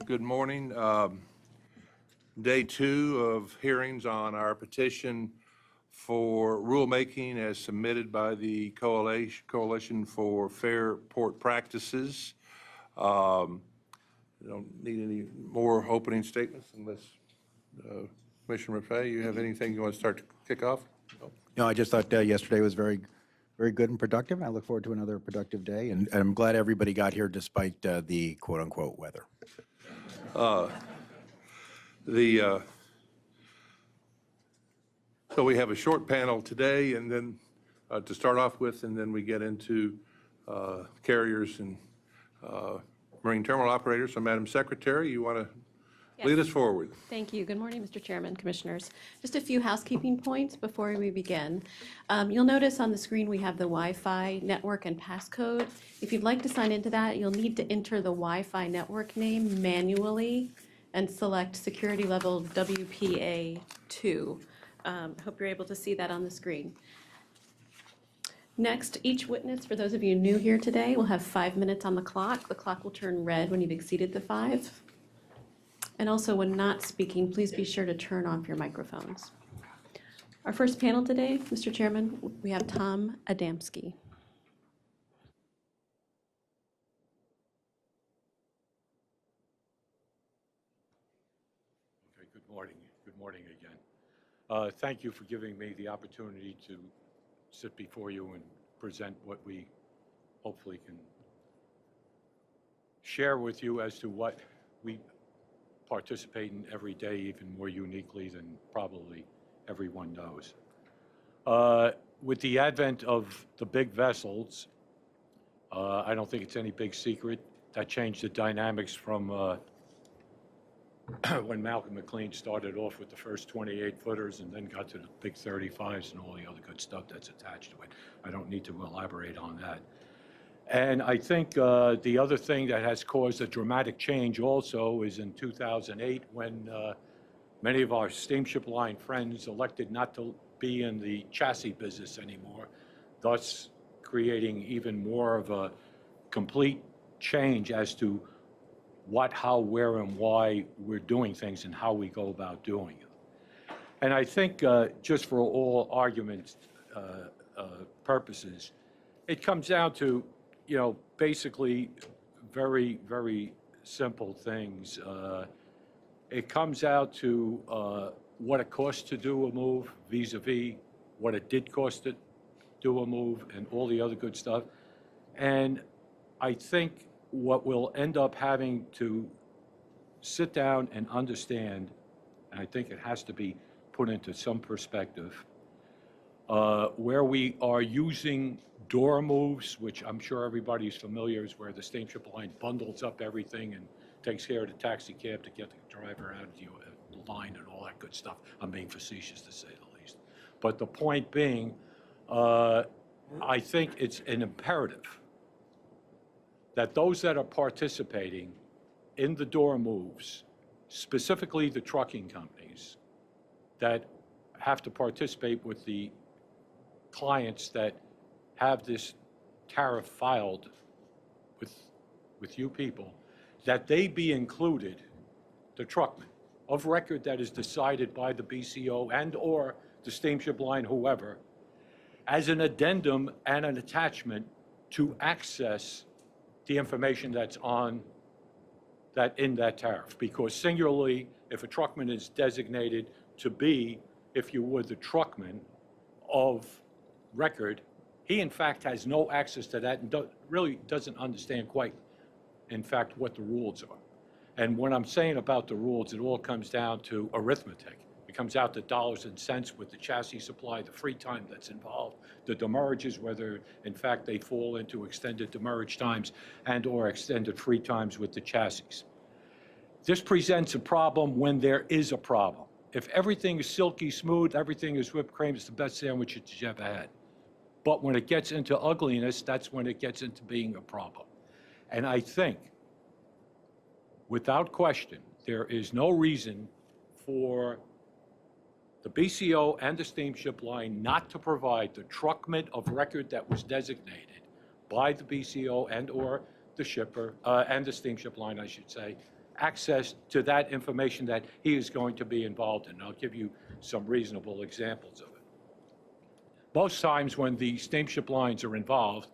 Good morning. Day 2 of hearings on our petition for rulemaking as submitted by the Coalition for Fair Port Practices. I don't need any more opening statements unless Commissioner Maffei, you have anything you want to start to kick off? No, I just thought yesterday was very good and productive. I look forward to another productive day, and I'm glad everybody got here despite the quote-unquote weather. So we have a short panel today, and then to start off with, and then we get into carriers and marine terminal operators. So, Madam Secretary, you want to lead us forward? Thank you. Good morning, Mr. Chairman, Commissioners. Just a few housekeeping points before we begin. You'll notice on the screen we have the Wi-Fi network and passcode. If you'd like to sign into that, you'll need to enter the Wi-Fi network name manually and select security level WPA2. Hope you're able to see that on the screen. Next, each witness, for those of you new here today, will have 5 minutes on the clock. The clock will turn red when you've exceeded the 5. And also, when not speaking, please be sure to turn off your microphones. Our first panel today, Mr. Chairman, we have Tom Adamski. Okay, good morning. Good morning again. Thank you for giving me the opportunity to sit before you and present what we hopefully can share with you as to what we participate in every day, even more uniquely than probably everyone knows. With the advent of the big vessels, I don't think it's any big secret that changed the dynamics from when Malcolm McLean started off with the first 28-footers and then got to the big 35s and all the other good stuff that's attached to it. I don't need to elaborate on that. And I think the other thing that has caused a dramatic change also is in 2008 when many of our steamship line friends elected not to be in the chassis business anymore, thus creating even more of a complete change as to what, how, where, and why we're doing things and how we go about doing it. And I think just for all arguments purposes, it comes down to, basically very, very simple things. It comes out to what it costs to do a move vis-a-vis what it did cost to do a move and all the other good stuff. And I think what we'll end up having to sit down and understand, and I think it has to be put into some perspective, where we are using door moves, which I'm sure everybody's familiar is where the steamship line bundles up everything and takes care of the taxi cab to get the driver out of the line and all that good stuff. I'm being facetious to say the least. But the point being, I think it's an imperative that those that are participating in the door moves, specifically the trucking companies that have to participate with the clients that have this tariff filed with you people, that they be included, the truckman of record that is decided by the BCO and or the steamship line, whoever, as an addendum and an attachment to access the information that's on that in that tariff. Because singularly, if a truckman is designated to be, if you would, the truckman of record, he in fact has no access to that and really doesn't understand quite, in fact, what the rules are. And when I'm saying about the rules, it all comes down to arithmetic. It comes out to dollars and cents with the chassis supply, the free time that's involved, the demurrages, whether in fact they fall into extended demurrage times and or extended free times with the chassis. This presents a problem when there is a problem. If everything is silky smooth, everything is whipped cream, it's the best sandwich that you ever had. But when it gets into ugliness, that's when it gets into being a problem. And I think, without question, there is no reason for the BCO and the steamship line not to provide the truckman of record that was designated by the BCO and or the shipper, and the steamship line, I should say, access to that information that he is going to be involved in. I'll give you some reasonable examples of it. Most times when the steamship lines are involved,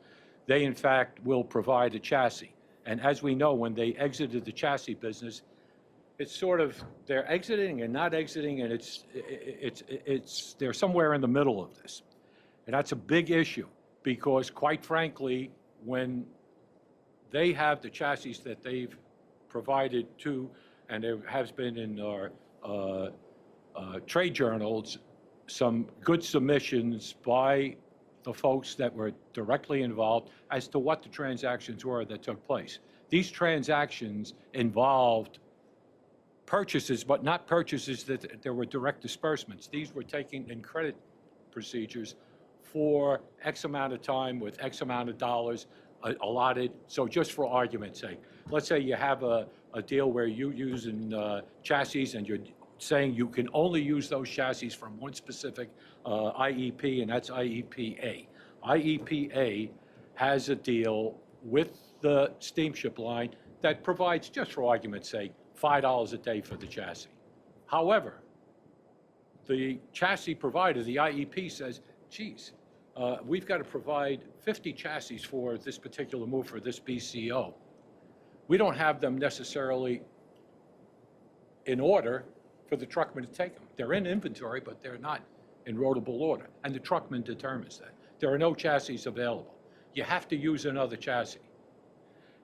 they in fact will provide a chassis. And as we know, when they exited the chassis business, it's sort of, they're exiting and not exiting, and they're somewhere in the middle of this. And that's a big issue, because quite frankly, when they have the chassis that they've provided to, and there has been in our trade journals, some good submissions by the folks that were directly involved as to what the transactions were that took place. These transactions involved purchases, but not purchases that there were direct disbursements. These were taking in credit procedures for X amount of time with X amount of dollars allotted. So just for argument's sake, let's say you have a deal where you're using chassis and you're saying you can only use those chassis from one specific IEP, and that's IEP A. IEP A has a deal with the steamship line that provides, just for argument's sake, $5 a day for the chassis. However, the chassis provider, the IEP, says, geez, we've got to provide 50 chassis for this particular move for this BCO. We don't have them necessarily in order for the truckman to take them. They're in inventory, but they're not in roadable order, and the truckman determines that. There are no chassis available. You have to use another chassis.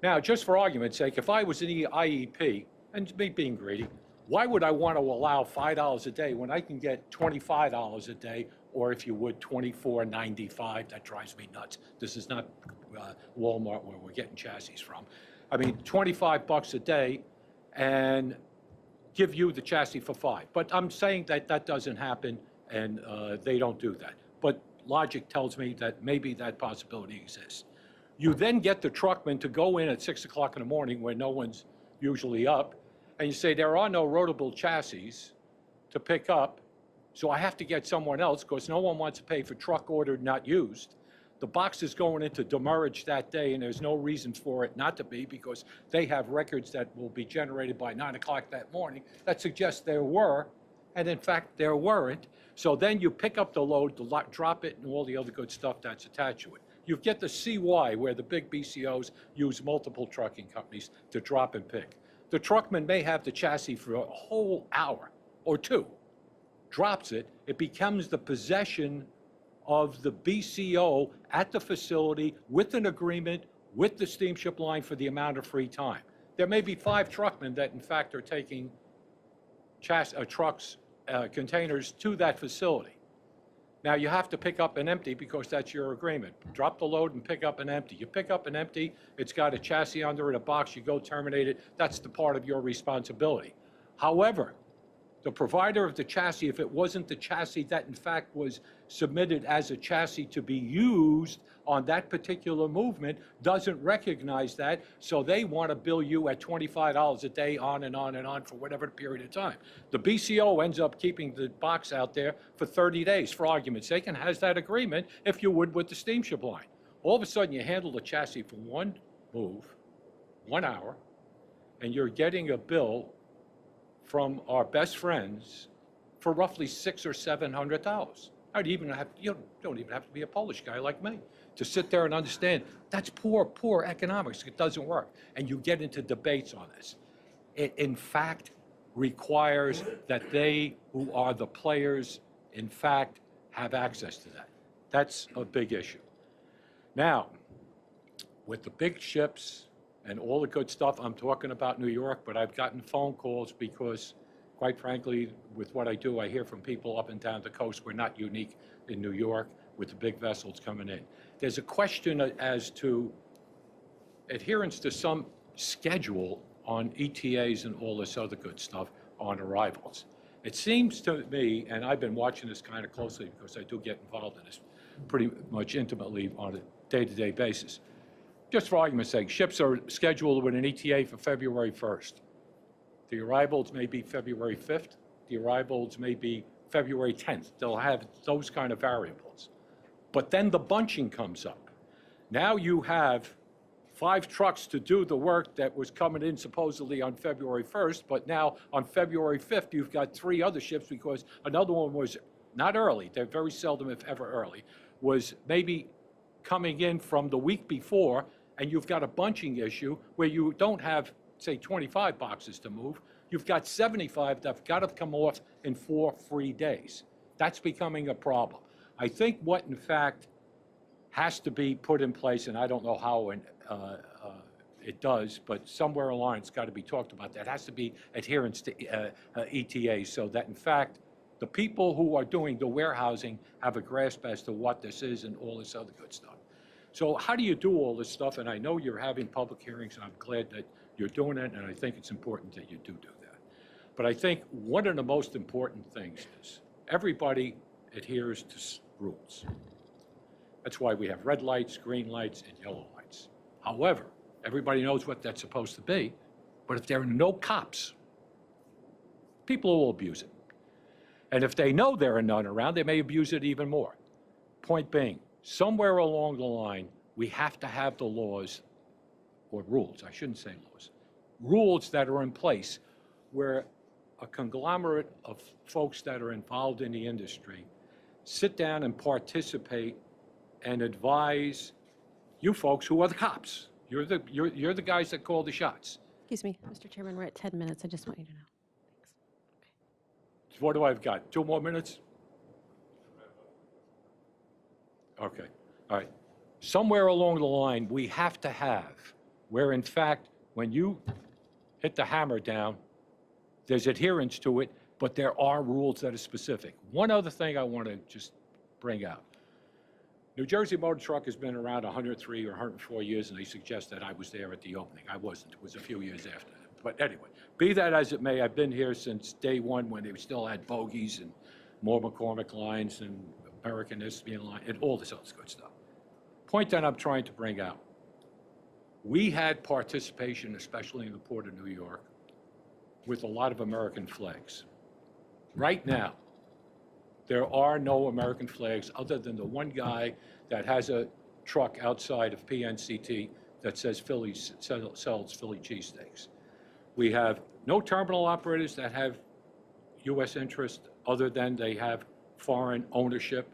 Now, just for argument's sake, if I was in the IEP, and me being greedy, why would I want to allow $5 a day when I can get $25 a day, or if you would, $24.95? That drives me nuts. This is not Walmart where we're getting chassis from. I mean, $25 a day and give you the chassis for $5. But I'm saying that that doesn't happen, and they don't do that. But logic tells me that maybe that possibility exists. You then get the truckman to go in at 6 o'clock in the morning when no one's usually up, and you say, there are no roadable chassis to pick up, so I have to get someone else because no one wants to pay for truck ordered, not used. The box is going into demurrage that day, and there's no reason for it not to be, because they have records that will be generated by 9 o'clock that morning that suggest there were, and in fact there weren't. So then you pick up the load, drop it, and all the other good stuff that's attached to it. You get the CY, where the big BCOs use multiple trucking companies to drop and pick. The truckman may have the chassis for a whole hour or two, drops it, it becomes the possession of the BCO at the facility with an agreement with the steamship line for the amount of free time. There may be 5 truckmen that in fact are taking containers to that facility. Now you have to pick up an empty because that's your agreement. Drop the load and pick up an empty. You pick up an empty, it's got a chassis under it, a box, you go terminate it. That's the part of your responsibility. However, the provider of the chassis, if it wasn't the chassis that in fact was submitted as a chassis to be used on that particular movement, doesn't recognize that, so they want to bill you at $25 a day on and on and on for whatever period of time. The BCO ends up keeping the box out there for 30 days, for argument's sake, and has that agreement, if you would, with the steamship line. All of a sudden, you handle the chassis for one move, 1 hour, and you're getting a bill from our best friends for roughly $600 or $700. You don't even have to be a Polish guy like me to sit there and understand that's poor economics. It doesn't work. And you get into debates on this. It, in fact, requires that they who are the players, in fact, have access to that. That's a big issue. Now, with the big ships and all the good stuff, I'm talking about New York, but I've gotten phone calls because, quite frankly, with what I do, I hear from people up and down the coast. We're not unique in New York with the big vessels coming in. There's a question as to adherence to some schedule on ETAs and all this other good stuff on arrivals. It seems to me, and I've been watching this kind of closely because I do get involved in this pretty much intimately on a day-to-day basis. Just for argument's sake, ships are scheduled with an ETA for February 1st. The arrivals may be February 5th. The arrivals may be February 10th. They'll have those kind of variables. But then the bunching comes up. Now you have 5 trucks to do the work that was coming in supposedly on February 1st, but now on February 5th, you've got 3 other ships because another one was not early, they're very seldom if ever early, was maybe coming in from the week before, and you've got a bunching issue where you don't have, say, 25 boxes to move. You've got 75 that have got to come off in 4 free days. That's becoming a problem. I think what, in fact, has to be put in place, and I don't know how it does, but somewhere along it's got to be talked about. That has to be adherence to ETA, so that, in fact, the people who are doing the warehousing have a grasp as to what this is and all this other good stuff. So how do you do all this stuff? And I know you're having public hearings, and I'm glad that you're doing it, and I think it's important that you do that. But I think one of the most important things is everybody adheres to rules. That's why we have red lights, green lights, and yellow lights. However, everybody knows what that's supposed to be, but if there are no cops, people will abuse it. And if they know there are none around, they may abuse it even more. Point being, somewhere along the line, we have to have the laws, or rules, I shouldn't say laws, rules that are in place where a conglomerate of folks that are involved in the industry sit down and participate and advise you folks who are the cops. You're the guys that call the shots. Excuse me, Mr. Chairman, we're at 10 minutes. I just want you to know. Thanks. What do I've got? 2 more minutes? Okay, all right. Somewhere along the line, we have to have where, in fact, when you hit the hammer down, there's adherence to it, but there are rules that are specific. One other thing I want to just bring out. New Jersey Motor Truck has been around 103 or 104 years, and they suggest that I was there at the opening. I wasn't. It was a few years after that. But anyway, be that as it may, I've been here since day one when they still had bogies and more McCormick lines and American Isthmian line and all this other good stuff. Point that I'm trying to bring out. We had participation, especially in the Port of New York, with a lot of American flags. Right now, there are no American flags other than the one guy that has a truck outside of PNCT that says sells Philly cheesesteaks. We have no terminal operators that have U.S. interest other than they have foreign ownership.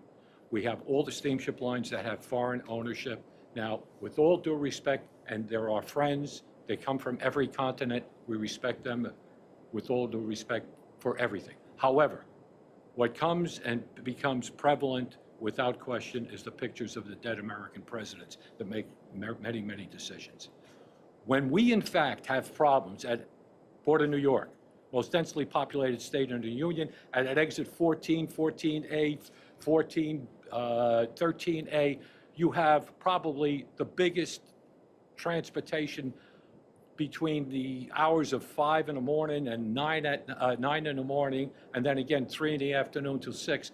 We have all the steamship lines that have foreign ownership. Now, with all due respect, and there are friends, they come from every continent, we respect them with all due respect for everything. However, what comes and becomes prevalent without question is the pictures of the dead American presidents that make many, many decisions. When we, in fact, have problems at Port of New York, most densely populated state in the Union, and at exit 14, 14A, 14, 13A, you have probably the biggest transportation between the hours of 5 in the morning and 9 in the morning, and then again 3 in the afternoon till 6.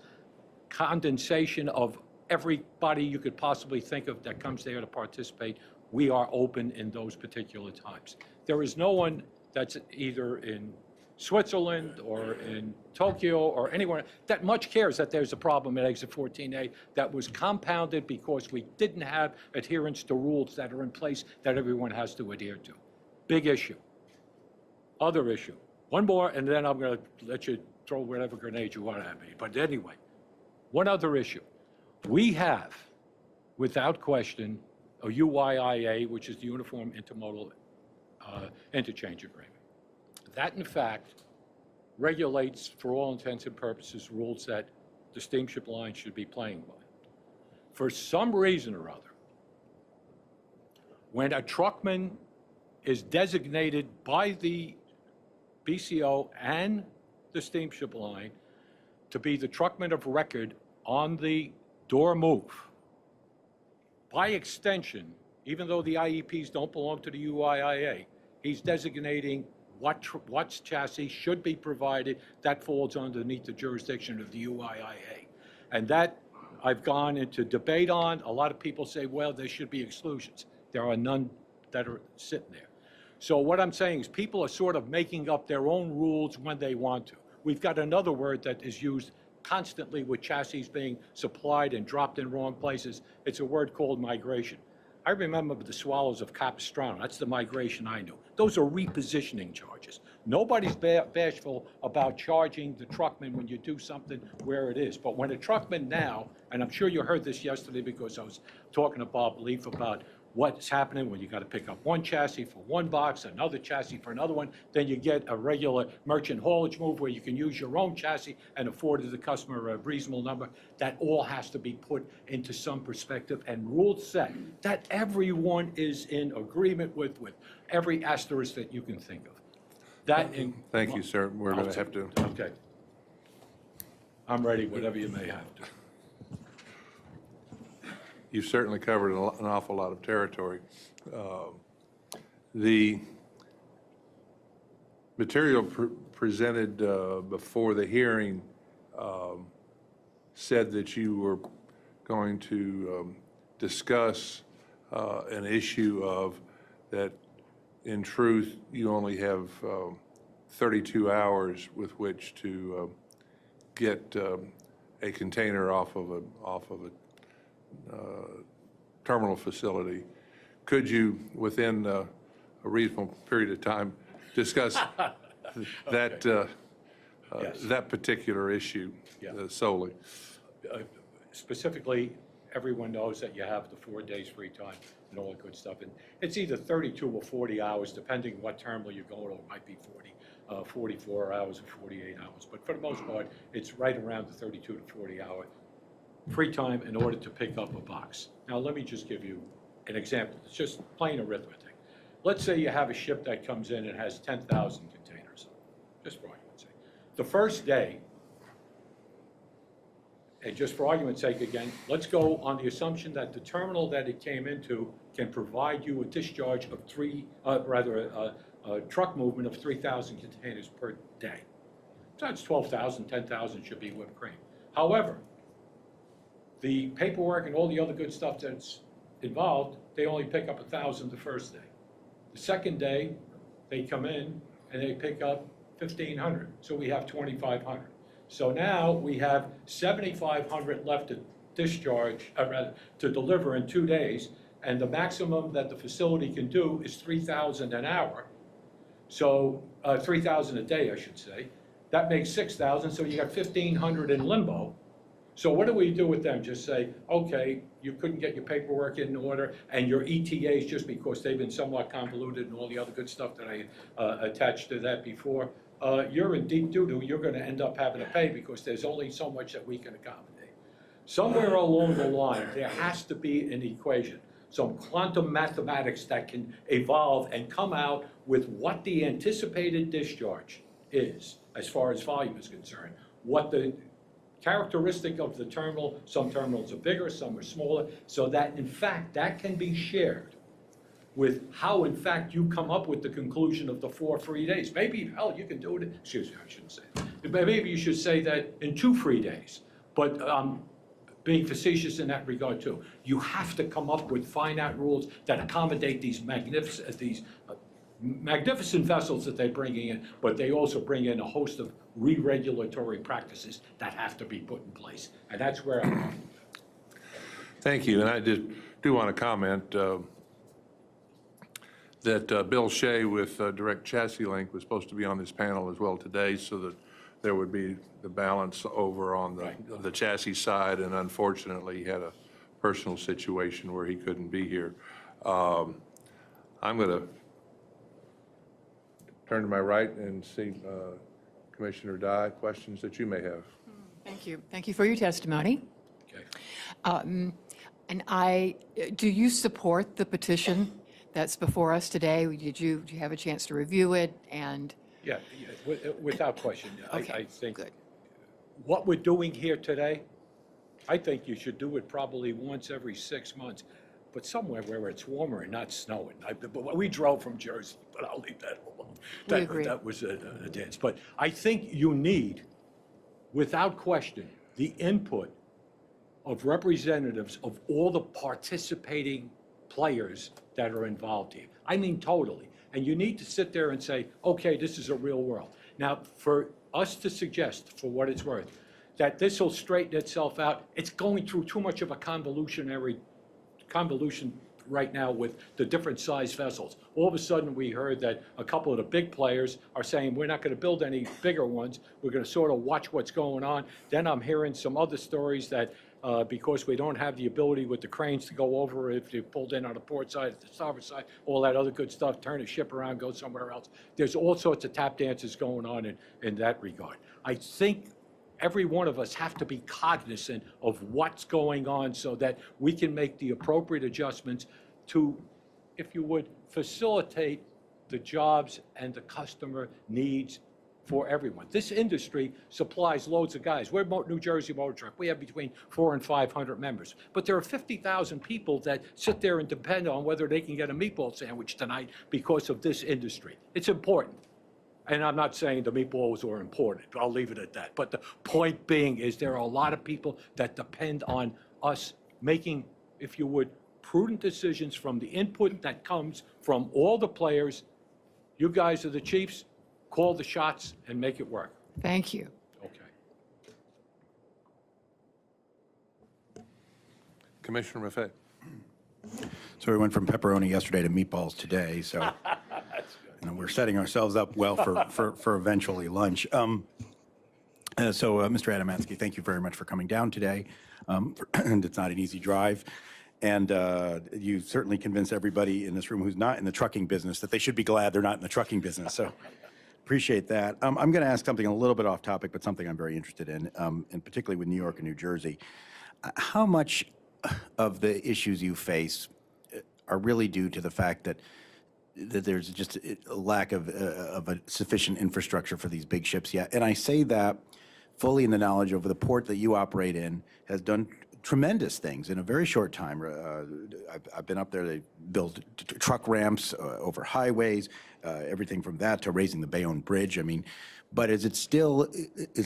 Condensation of everybody you could possibly think of that comes there to participate. We are open in those particular times. There is no one that's either in Switzerland or in Tokyo or anywhere that much cares that there's a problem at exit 14A that was compounded because we didn't have adherence to rules that are in place that everyone has to adhere to. Big issue. Other issue. One more, and then I'm going to let you throw whatever grenade you want at me. But anyway, one other issue. We have, without question, a UIIA, which is the Uniform Intermodal Interchange Agreement. That, in fact, regulates, for all intents and purposes, rules that the steamship line should be playing by. For some reason or other, when a truckman is designated by the BCO and the steamship line to be the truckman of record on the door move, by extension, even though the IEPs don't belong to the UIIA, he's designating what chassis should be provided. That falls underneath the jurisdiction of the UIIA. And that I've gone into debate on. A lot of people say, well, there should be exclusions. There are none that are sitting there. So what I'm saying is people are sort of making up their own rules when they want to. We've got another word that is used constantly with chassis being supplied and dropped in wrong places. It's a word called migration. I remember the Swallows of Capistrano. That's the migration I knew. Those are repositioning charges. Nobody's bashful about charging the truckman when you do something where it is. But when a truckman now, and I'm sure you heard this yesterday because I was talking to Bob Leaf about what's happening when you got to pick up one chassis for one box, another chassis for another one, then you get a regular merchant haulage move where you can use your own chassis and afford the customer a reasonable number. That all has to be put into some perspective and rules set that everyone is in agreement with every asterisk that you can think of. That in. Thank you, sir. We're going to have to. Okay. I'm ready, whatever you may have to. You've certainly covered an awful lot of territory. The material presented before the hearing said that you were going to discuss an issue of that, in truth, you only have 32 hours with which to get a container off of a terminal facility. Could you, within a reasonable period of time, discuss that Yes. that particular issue solely? Specifically, everyone knows that you have the 4 days free time and all that good stuff. And it's either 32 or 40 hours, depending what terminal you're going to. It might be 44 hours or 48 hours. But for the most part, it's right around the 32 to 40 hour free time in order to pick up a box. Now, let me just give you an example. It's just plain arithmetic. Let's say you have a ship that comes in and has 10,000 containers, just for argument's sake. The first day, and just for argument's sake again, let's go on the assumption that the terminal that it came into can provide you a discharge of a truck movement of 3,000 containers per day. So that's 12,000, 10,000 should be whipped cream. However, the paperwork and all the other good stuff that's involved, they only pick up 1,000 the first day. The second day, they come in and they pick up 1,500. So we have 2,500. So now we have 7,500 left to discharge, to deliver in 2 days, and the maximum that the facility can do is 3,000 an hour. So 3,000 a day, I should say. That makes 6,000. So you got 1,500 in limbo. So what do we do with them? Just say, okay, you couldn't get your paperwork in order and your ETAs, just because they've been somewhat convoluted and all the other good stuff that I attached to that before, you're in deep doo-doo. You're going to end up having to pay because there's only so much that we can accommodate. Somewhere along the line, there has to be an equation, some quantum mathematics that can evolve and come out with what the anticipated discharge is as far as volume is concerned, what the characteristic of the terminal, some terminals are bigger, some are smaller, so that in fact that can be shared with how in fact you come up with the conclusion of the 4 free days. Maybe, hell, you can do it, excuse me, I shouldn't say that. Maybe you should say that in 2 free days, but being facetious in that regard too. You have to come up with finite rules that accommodate these magnificent vessels that they're bringing in, but they also bring in a host of re-regulatory practices that have to be put in place. And that's where I'm. Thank you. And I do want to comment that Bill Shea with Direct Chassis Link was supposed to be on this panel as well today, so that there would be the balance over on the chassis side, and unfortunately he had a personal situation where he couldn't be here. I'm going to turn to my right and see Commissioner Dye, questions that you may have. Thank you. Thank you for your testimony. Okay. And do you support the petition that's before us today? Did you have a chance to review it? And Yeah, without question. Okay, I think good. what we're doing here today, I think you should do it probably once every 6 months, but somewhere where it's warmer and not snowing. But we drove from Jersey, but I'll leave that alone. We agree. That was a dance. But I think you need, without question, the input of representatives of all the participating players that are involved here. I mean, totally. And you need to sit there and say, okay, this is a real world. Now, for us to suggest, for what it's worth, that this will straighten itself out, it's going through too much of a convolution right now with the different size vessels. All of a sudden, we heard that a couple of the big players are saying, we're not going to build any bigger ones. We're going to sort of watch what's going on. Then I'm hearing some other stories that because we don't have the ability with the cranes to go over if you pulled in on the port side, the starboard side, all that other good stuff, turn the ship around, go somewhere else. There's all sorts of tap dances going on in that regard. I think every one of us have to be cognizant of what's going on so that we can make the appropriate adjustments to, if you would, facilitate the jobs and the customer needs for everyone. This industry supplies loads of guys. We're New Jersey Motor Truck. We have between 400 and 500 members. But there are 50,000 people that sit there and depend on whether they can get a meatball sandwich tonight because of this industry. It's important. And I'm not saying the meatballs are important. I'll leave it at that. But the point being is there are a lot of people that depend on us making, if you would, prudent decisions from the input that comes from all the players. You guys are the chiefs. Call the shots and make it work. Thank you. Okay. Commissioner Maffei. So we went from pepperoni yesterday to meatballs today, so we're setting ourselves up well for eventually lunch. Mr. Adamski, thank you very much for coming down today. And it's not an easy drive. And you certainly convinced everybody in this room who's not in the trucking business that they should be glad they're not in the trucking business. So appreciate that. I'm going to ask something a little bit off topic, but something I'm very interested in, and particularly with New York and New Jersey. How much of the issues you face are really due to the fact that there's just a lack of a sufficient infrastructure for these big ships yet? And I say that fully in the knowledge of the port that you operate in has done tremendous things in a very short time. I've been up there. They built truck ramps over highways, everything from that to raising the Bayonne Bridge. I mean, but is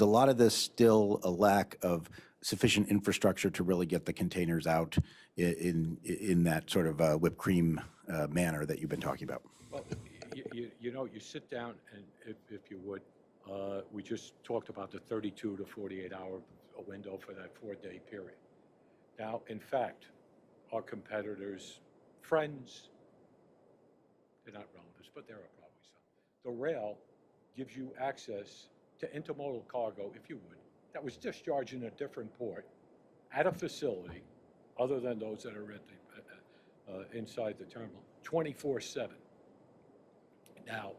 a lot of this still a lack of sufficient infrastructure to really get the containers out in that sort of whipped cream manner that you've been talking about? Well, you know, you sit down and if you would, we just talked about the 32 to 48 hour window for that 4-day period. Now, in fact, our competitors, friends, they're not relatives, but there are probably some. The rail gives you access to intermodal cargo, if you would, that was discharged in a different port at a facility other than those that are at the, inside the terminal, 24/7. Now,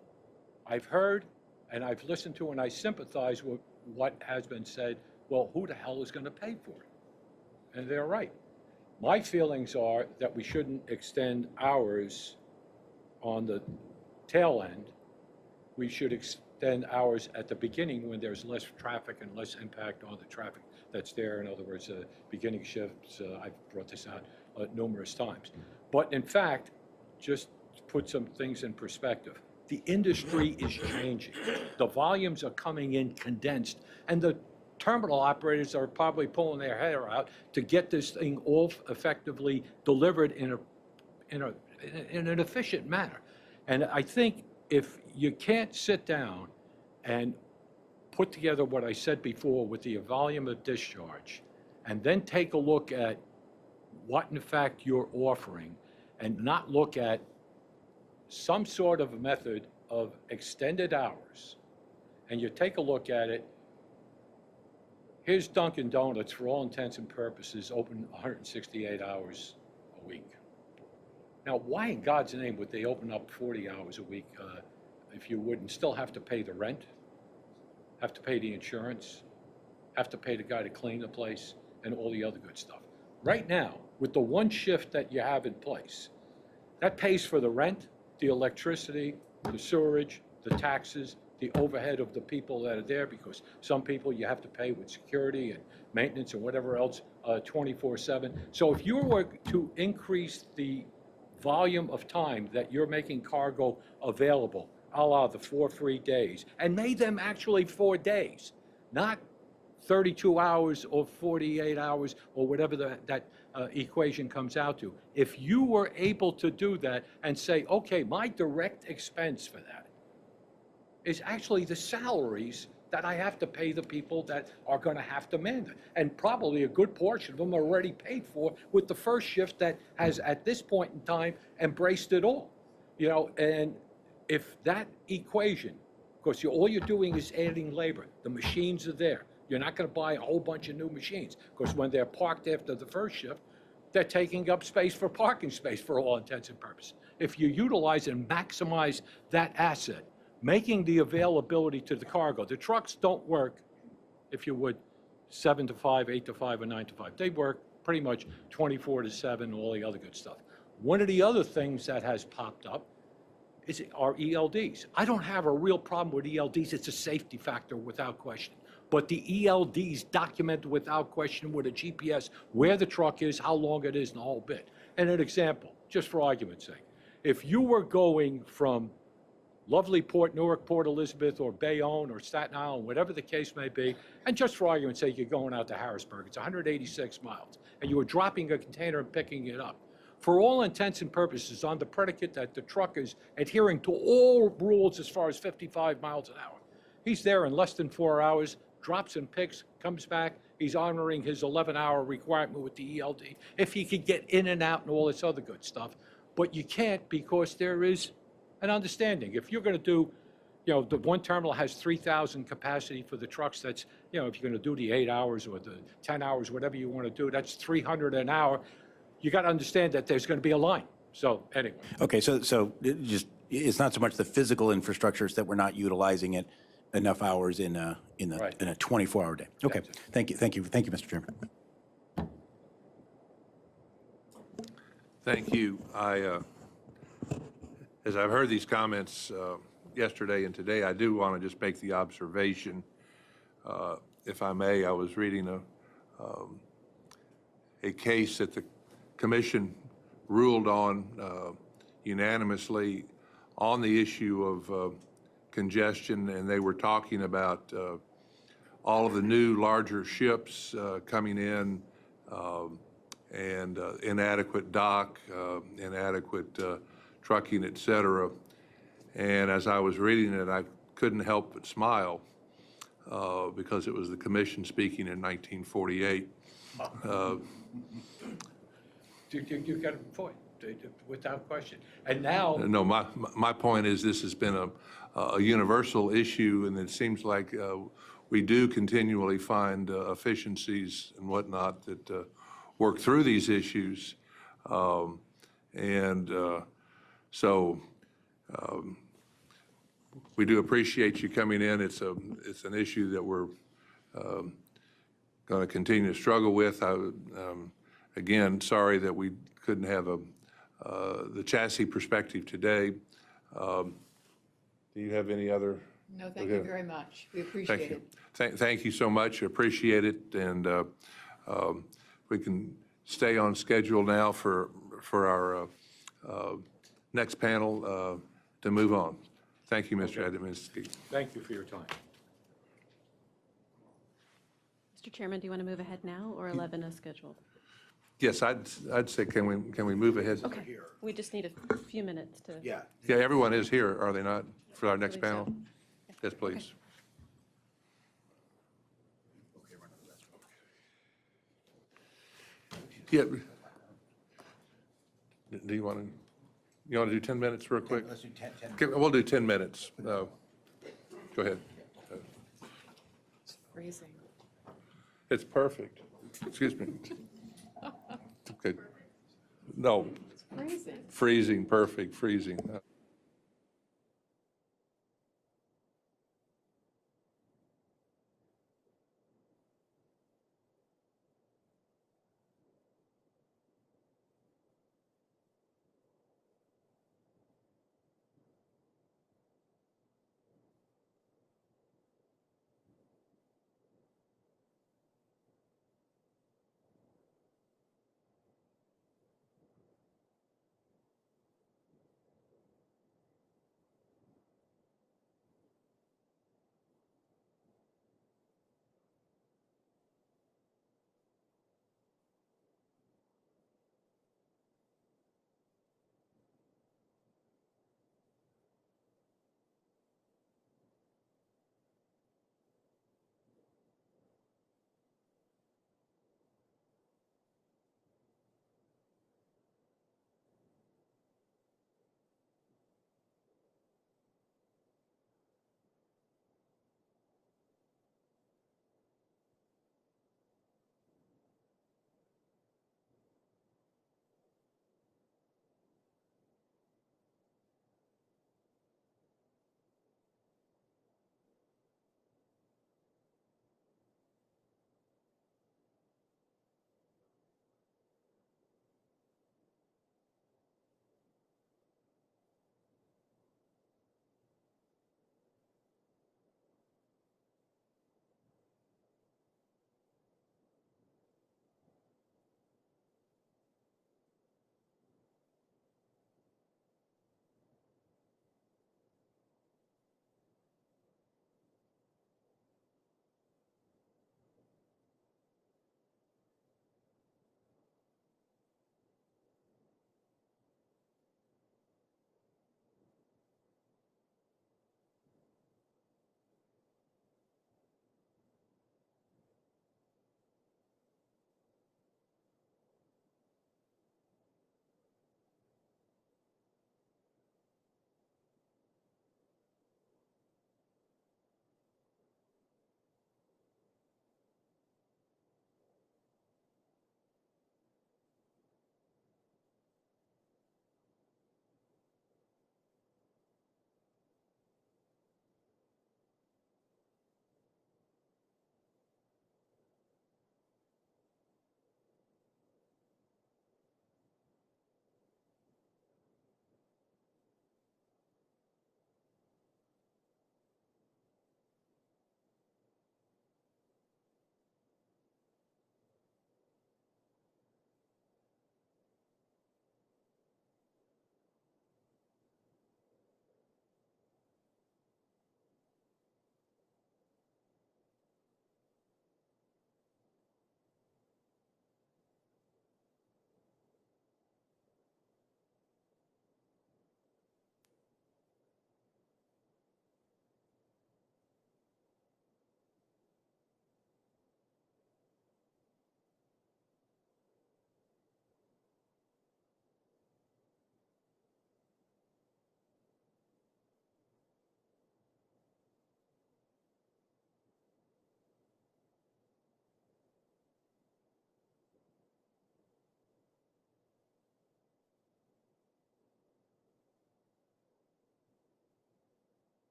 I've heard and I've listened to and I sympathize with what has been said, well, who the hell is going to pay for it? And they're right. My feelings are that we shouldn't extend hours on the tail end. We should extend hours at the beginning when there's less traffic and less impact on the traffic that's there. In other words, beginning shifts, I've brought this out numerous times. But in fact, just to put some things in perspective, the industry is changing. The volumes are coming in condensed, and the terminal operators are probably pulling their hair out to get this thing all effectively delivered in an efficient manner. And I think if you can't sit down and put together what I said before with the volume of discharge, and then take a look at what in fact you're offering, and not look at some sort of method of extended hours, and you take a look at it. Here's Dunkin' Donuts, for all intents and purposes, open 168 hours a week. Now, why in God's name would they open up 40 hours a week, if you would, and still have to pay the rent, have to pay the insurance, have to pay the guy to clean the place, and all the other good stuff? Right now, with the one shift that you have in place, that pays for the rent, the electricity, the sewerage, the taxes, the overhead of the people that are there, because some people you have to pay with security and maintenance and whatever else 24/7. So if you were to increase the volume of time that you're making cargo available, a la the 4 free days, and made them actually 4 days, not 32 hours or 48 hours or whatever that equation comes out to. If you were able to do that and say, okay, my direct expense for that is actually the salaries that I have to pay the people that are going to have to man it. And probably a good portion of them are already paid for with the first shift that has, at this point in time, embraced it all. You know, and if that equation, of course, all you're doing is adding labor. The machines are there. You're not going to buy a whole bunch of new machines, because when they're parked after the first shift, they're taking up space for parking space for all intents and purposes. If you utilize and maximize that asset, making the availability to the cargo, the trucks don't work, if you would, 7 to 5, 8 to 5, or 9 to 5. They work pretty much 24 to 7, all the other good stuff. One of the other things that has popped up are ELDs. I don't have a real problem with ELDs. It's a safety factor without question. But the ELDs document without question with a GPS where the truck is, how long it is, and the whole bit. And an example, just for argument's sake, if you were going from lovely Port Newark, Port Elizabeth, or Bayonne, or Staten Island, whatever the case may be, and just for argument's sake, you're going out to Harrisburg, it's 186 miles, and you were dropping a container and picking it up. For all intents and purposes, on the predicate that the truck is adhering to all rules as far as 55 miles an hour, he's there in less than 4 hours, drops and picks, comes back, he's honoring his 11-hour requirement with the ELD, if he could get in and out and all this other good stuff. But you can't, because there is an understanding. If you're going to do, you know, the one terminal has 3,000 capacity for the trucks, that's, you know, if you're going to do the 8 hours or the 10 hours, whatever you want to do, that's 300 an hour. You got to understand that there's going to be a line. So anyway. Okay, so it's not so much the physical infrastructures that we're not utilizing it enough hours in a Right. 24-hour day. Okay, thank you, Mr. Chairman. Thank you. As I've heard these comments yesterday and today, I do want to just make the observation, if I may. I was reading a case that the commission ruled on unanimously on the issue of congestion, and they were talking about all of the new larger ships coming in, and inadequate dock, inadequate trucking, et cetera. And as I was reading it, I couldn't help but smile because it was the commission speaking in 1948. You got a point, without question. And now, No, my point is this has been a universal issue, and it seems like we do continually find efficiencies and whatnot that work through these issues. So we do appreciate you coming in. It's an issue that we're going to continue to struggle with. Again, sorry that we couldn't have the chassis perspective today. Do you have any other? No, thank you very much. We appreciate Thank you. it. Thank you so much. Appreciate it. And we can stay on schedule now for our next panel to move on. Thank you, Mr. Adamski. thank you for your time. Mr. Chairman, do you want to move ahead now, or 11 as scheduled? Yes, I'd say, can we move ahead? Okay, we just need a few minutes to. Yeah. Yeah, everyone is here, are they not, for our next believe so. panel? Yes, please. Yeah. Do you want to do 10 minutes real quick? Let's do 10. Okay, we'll do 10 minutes. Go ahead. Freezing. It's perfect. Excuse me. Okay. No, Freezing. freezing, perfect, freezing.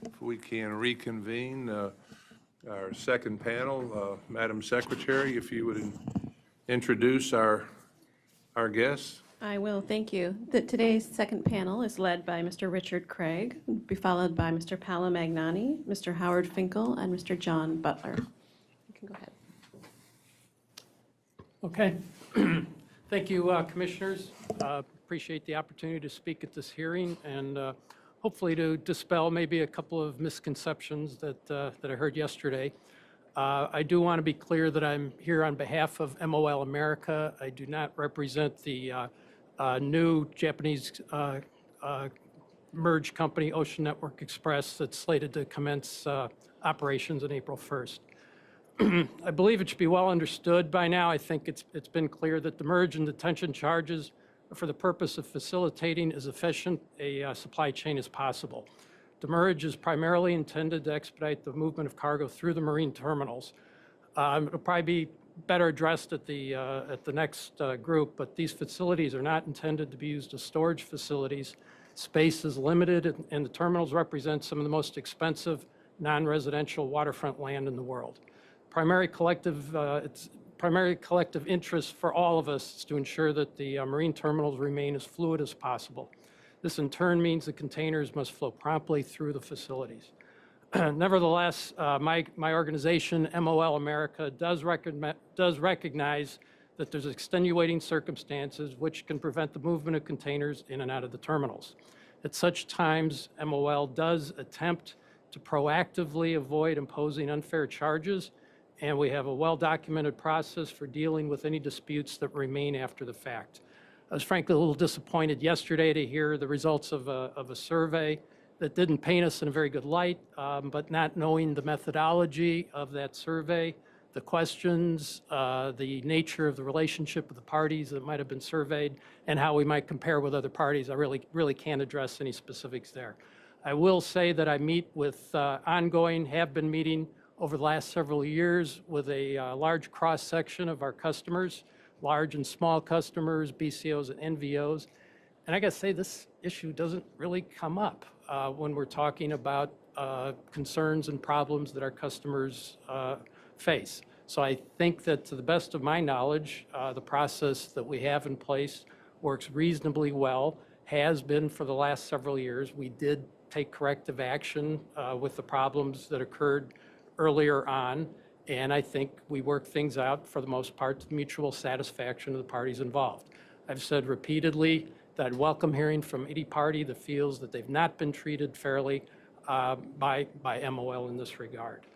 if we can reconvene our second panel. Madam Secretary, if you would introduce our guests. I will, thank you. Today's second panel is led by Mr. Richard Craig, be followed by Mr. Paolo Magnani, Mr. Howard Finkel, and Mr. John Butler. You can go ahead. Okay. Thank you, Commissioners. Appreciate the opportunity to speak at this hearing and hopefully to dispel maybe a couple of misconceptions that I heard yesterday. I do want to be clear that I'm here on behalf of MOL America. I do not represent the new Japanese merged company, Ocean Network Express, that's slated to commence operations on April 1st. I believe it should be well understood by now. I think it's been clear that demurrage and detention charges are for the purpose of facilitating as efficient a supply chain as possible. Demurrage is primarily intended to expedite the movement of cargo through the marine terminals. It'll probably be better addressed at the next group, but these facilities are not intended to be used as storage facilities. Space is limited, and the terminals represent some of the most expensive non-residential waterfront land in the world. Primary collective interest for all of us is to ensure that the marine terminals remain as fluid as possible. This in turn means the containers must flow promptly through the facilities. Nevertheless, my organization, MOL America, does recognize that there's extenuating circumstances which can prevent the movement of containers in and out of the terminals. At such times, MOL does attempt to proactively avoid imposing unfair charges, and we have a well-documented process for dealing with any disputes that remain after the fact. I was frankly a little disappointed yesterday to hear the results of a survey that didn't paint us in a very good light, but not knowing the methodology of that survey, the questions, the nature of the relationship of the parties that might have been surveyed, and how we might compare with other parties, I really can't address any specifics there. I will say that I meet with have been meeting over the last several years with a large cross-section of our customers, large and small customers, BCOs and NVOs. And I got to say, this issue doesn't really come up when we're talking about concerns and problems that our customers face. So I think that to the best of my knowledge, the process that we have in place works reasonably well, has been for the last several years. We did take corrective action with the problems that occurred earlier on, and I think we worked things out for the most part to the mutual satisfaction of the parties involved. I've said repeatedly that I'd welcome hearing from any party that feels that they've not been treated fairly by MOL in this regard.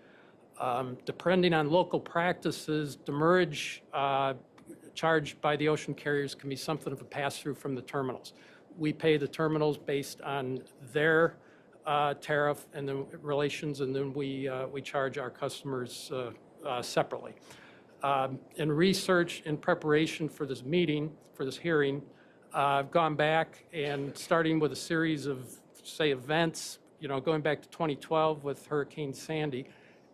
Depending on local practices, demurrage charged by the ocean carriers can be something of a pass-through from the terminals. We pay the terminals based on their tariff and the relations, and then we charge our customers separately. In research in preparation for this meeting, for this hearing, I've gone back and starting with a series of, say, events, going back to 2012 with Hurricane Sandy,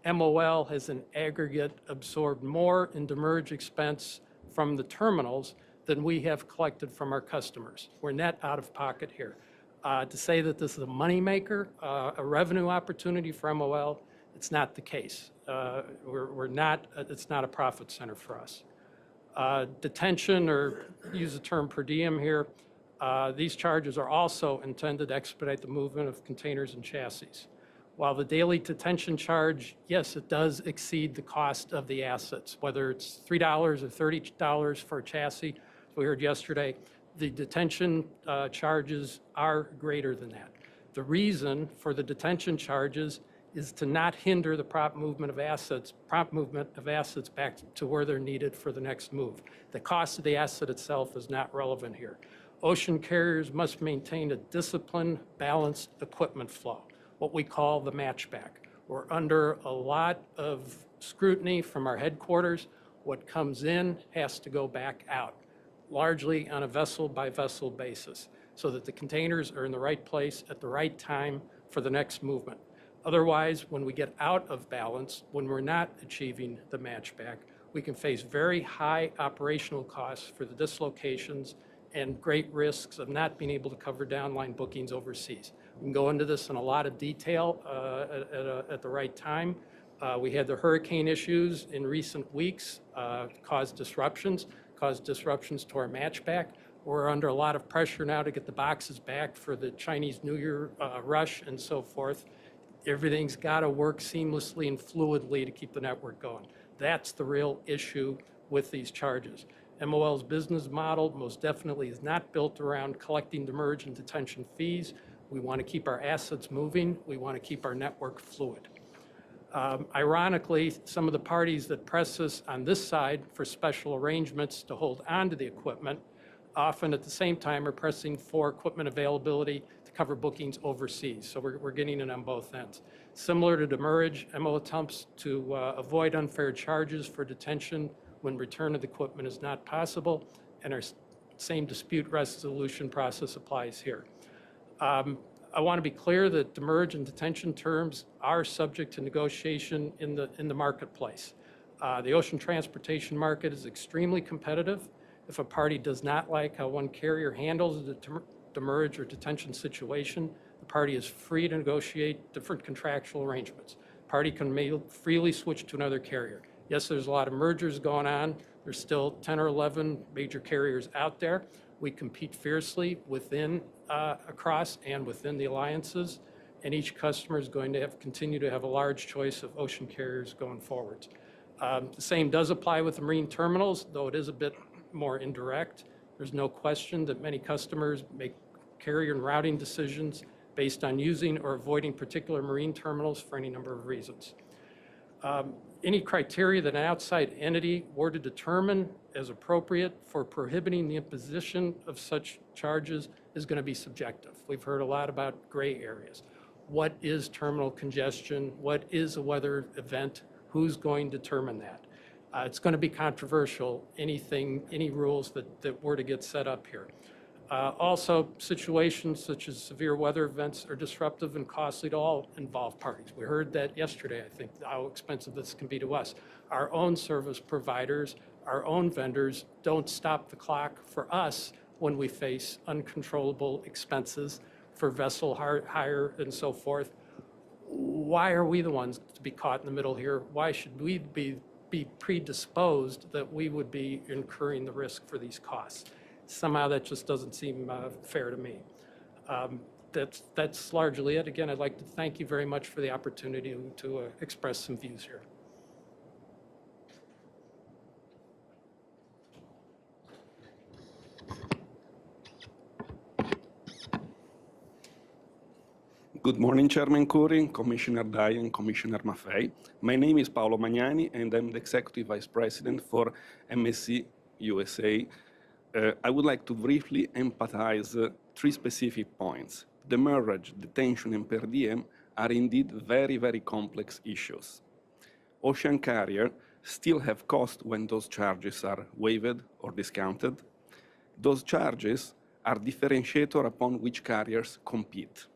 MOL has in aggregate absorbed more in demurrage expense from the terminals than we have collected from our customers. We're net out of pocket here. To say that this is a moneymaker, a revenue opportunity for MOL, it's not the case. It's not a profit center for us. Detention, or use the term per diem here, these charges are also intended to expedite the movement of containers and chassis. While the daily detention charge, yes, it does exceed the cost of the assets, whether it's $3 or $30 for a chassis, as we heard yesterday, the detention charges are greater than that. The reason for the detention charges is to not hinder the prompt movement of assets back to where they're needed for the next move. The cost of the asset itself is not relevant here. Ocean carriers must maintain a disciplined, balanced equipment flow, what we call the matchback. We're under a lot of scrutiny from our headquarters. What comes in has to go back out, largely on a vessel-by-vessel basis, so that the containers are in the right place at the right time for the next movement. Otherwise, when we get out of balance, when we're not achieving the matchback, we can face very high operational costs for the dislocations and great risks of not being able to cover downline bookings overseas. We can go into this in a lot of detail at the right time. We had the hurricane issues in recent weeks, caused disruptions to our matchback. We're under a lot of pressure now to get the boxes back for the Chinese New Year rush and so forth. Everything's got to work seamlessly and fluidly to keep the network going. That's the real issue with these charges. MOL's business model most definitely is not built around collecting demurrage and detention fees. We want to keep our assets moving. We want to keep our network fluid. Ironically, some of the parties that press us on this side for special arrangements to hold on to the equipment often at the same time are pressing for equipment availability to cover bookings overseas. So we're getting it on both ends. Similar to demurrage, MO attempts to avoid unfair charges for detention when return of the equipment is not possible, and our same dispute resolution process applies here. I want to be clear that demurrage and detention terms are subject to negotiation in the marketplace. The ocean transportation market is extremely competitive. If a party does not like how one carrier handles the demurrage or detention situation, the party is free to negotiate different contractual arrangements. Party can freely switch to another carrier. Yes, there's a lot of mergers going on. There's still 10 or 11 major carriers out there. We compete fiercely within, across and within the alliances, and each customer is going to continue to have a large choice of ocean carriers going forward. The same does apply with the marine terminals, though it is a bit more indirect. There's no question that many customers make carrier and routing decisions based on using or avoiding particular marine terminals for any number of reasons. Any criteria that an outside entity were to determine as appropriate for prohibiting the imposition of such charges is going to be subjective. We've heard a lot about gray areas. What is terminal congestion? What is a weather event? Who's going to determine that? It's going to be controversial, any rules that were to get set up here. Also, situations such as severe weather events are disruptive and costly to all involved parties. We heard that yesterday, I think, how expensive this can be to us. Our own service providers, our own vendors don't stop the clock for us when we face uncontrollable expenses for vessel hire and so forth. Why are we the ones to be caught in the middle here? Why should we be predisposed that we would be incurring the risk for these costs? Somehow that just doesn't seem fair to me. That's largely it. Again, I'd like to thank you very much for the opportunity to express some views here. Good morning, Chairman Curry, Commissioner Dye, and Commissioner Maffei. My name is Paolo Magnani, and I'm the Executive Vice President for MSC USA. I would like to briefly emphasize three specific points. Demurrage, detention, and per diem are indeed very, very complex issues. Ocean carriers still have costs when those charges are waived or discounted. Those charges are differentiator upon which carriers compete.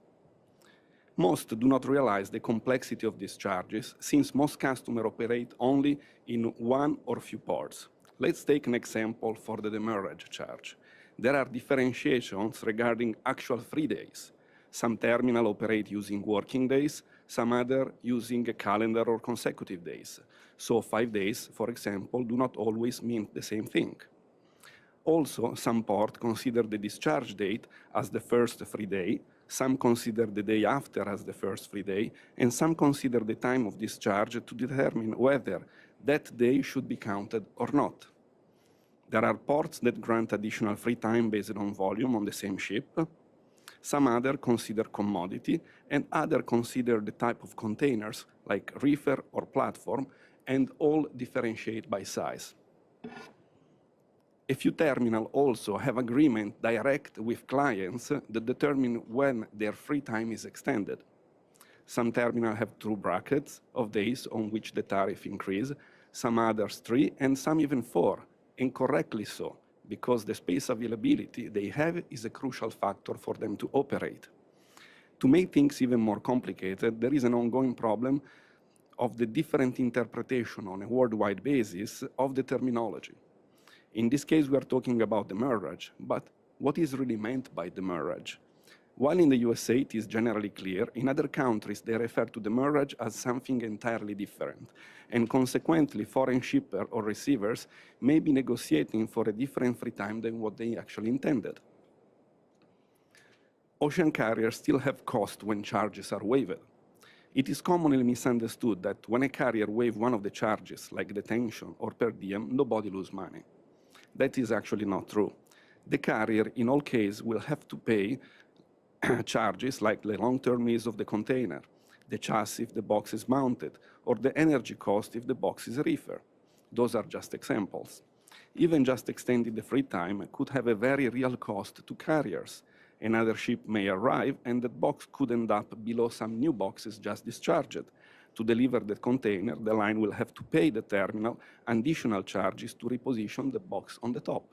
Most do not realize the complexity of these charges, since most customers operate only in one or few ports. Let's take an example for the demurrage charge. There are differentiations regarding actual free days. Some terminals operate using working days, some other using a calendar or consecutive days. So 5 days, for example, do not always mean the same thing. Also, some ports consider the discharge date as the first free day, some consider the day after as the first free day, and some consider the time of discharge to determine whether that day should be counted or not. There are ports that grant additional free time based on volume on the same ship. Some other consider commodity, and others consider the type of containers, like reefer or platform, and all differentiate by size. A few terminals also have agreement direct with clients that determine when their free time is extended. Some terminals have 2 brackets of days on which the tariff increase, some others 3, and some even 4, and correctly so, because the space availability they have is a crucial factor for them to operate. To make things even more complicated, there is an ongoing problem of the different interpretation on a worldwide basis of the terminology. In this case, we are talking about demurrage, but What is really meant by demurrage? While in the USA it is generally clear, in other countries they refer to demurrage as something entirely different, and consequently foreign shippers or receivers may be negotiating for a different free time than what they actually intended. Ocean carriers still have costs when charges are waived. It is commonly misunderstood that when a carrier waives one of the charges, like detention or per diem, nobody loses money. That is actually not true. The carrier, in all cases, will have to pay charges like the long-term lease of the container, the chassis if the box is mounted, or the energy cost if the box is a reefer. Those are just examples. Even just extending the free time could have a very real cost to carriers. Another ship may arrive and that box could end up below some new boxes just discharged. To deliver the container, the line will have to pay the terminal additional charges to reposition the box on the top.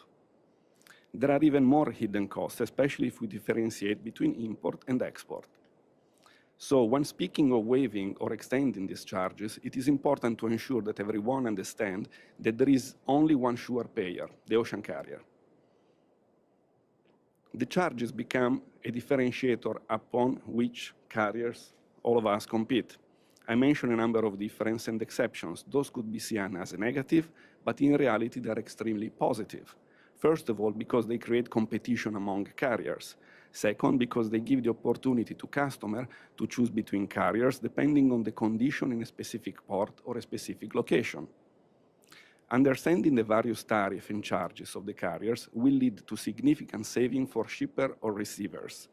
There are even more hidden costs, especially if we differentiate between import and export. So when speaking of waiving or extending these charges, it is important to ensure that everyone understands that there is only one sure payer, the ocean carrier. The charges become a differentiator upon which carriers, all of us, compete. I mentioned a number of differences and exceptions. Those could be seen as a negative, but in reality they're extremely positive. First of all, because they create competition among carriers. Second, because they give the opportunity to customers to choose between carriers depending on the condition in a specific port or a specific location. Understanding the various tariffs and charges of the carriers will lead to significant saving for shippers or receivers.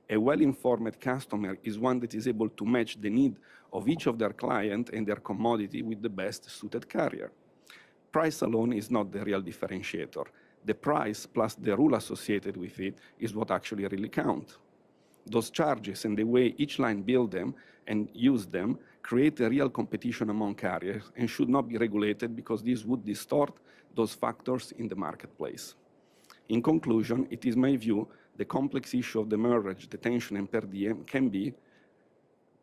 A well-informed customer is one that is able to match the need of each of their clients and their commodity with the best suited carrier. Price alone is not the real differentiator. The price plus the rule associated with it is what actually really counts. Those charges and the way each line builds them and uses them create a real competition among carriers and should not be regulated because this would distort those factors in the marketplace. In conclusion, it is my view the complex issue of demurrage, detention, and per diem can be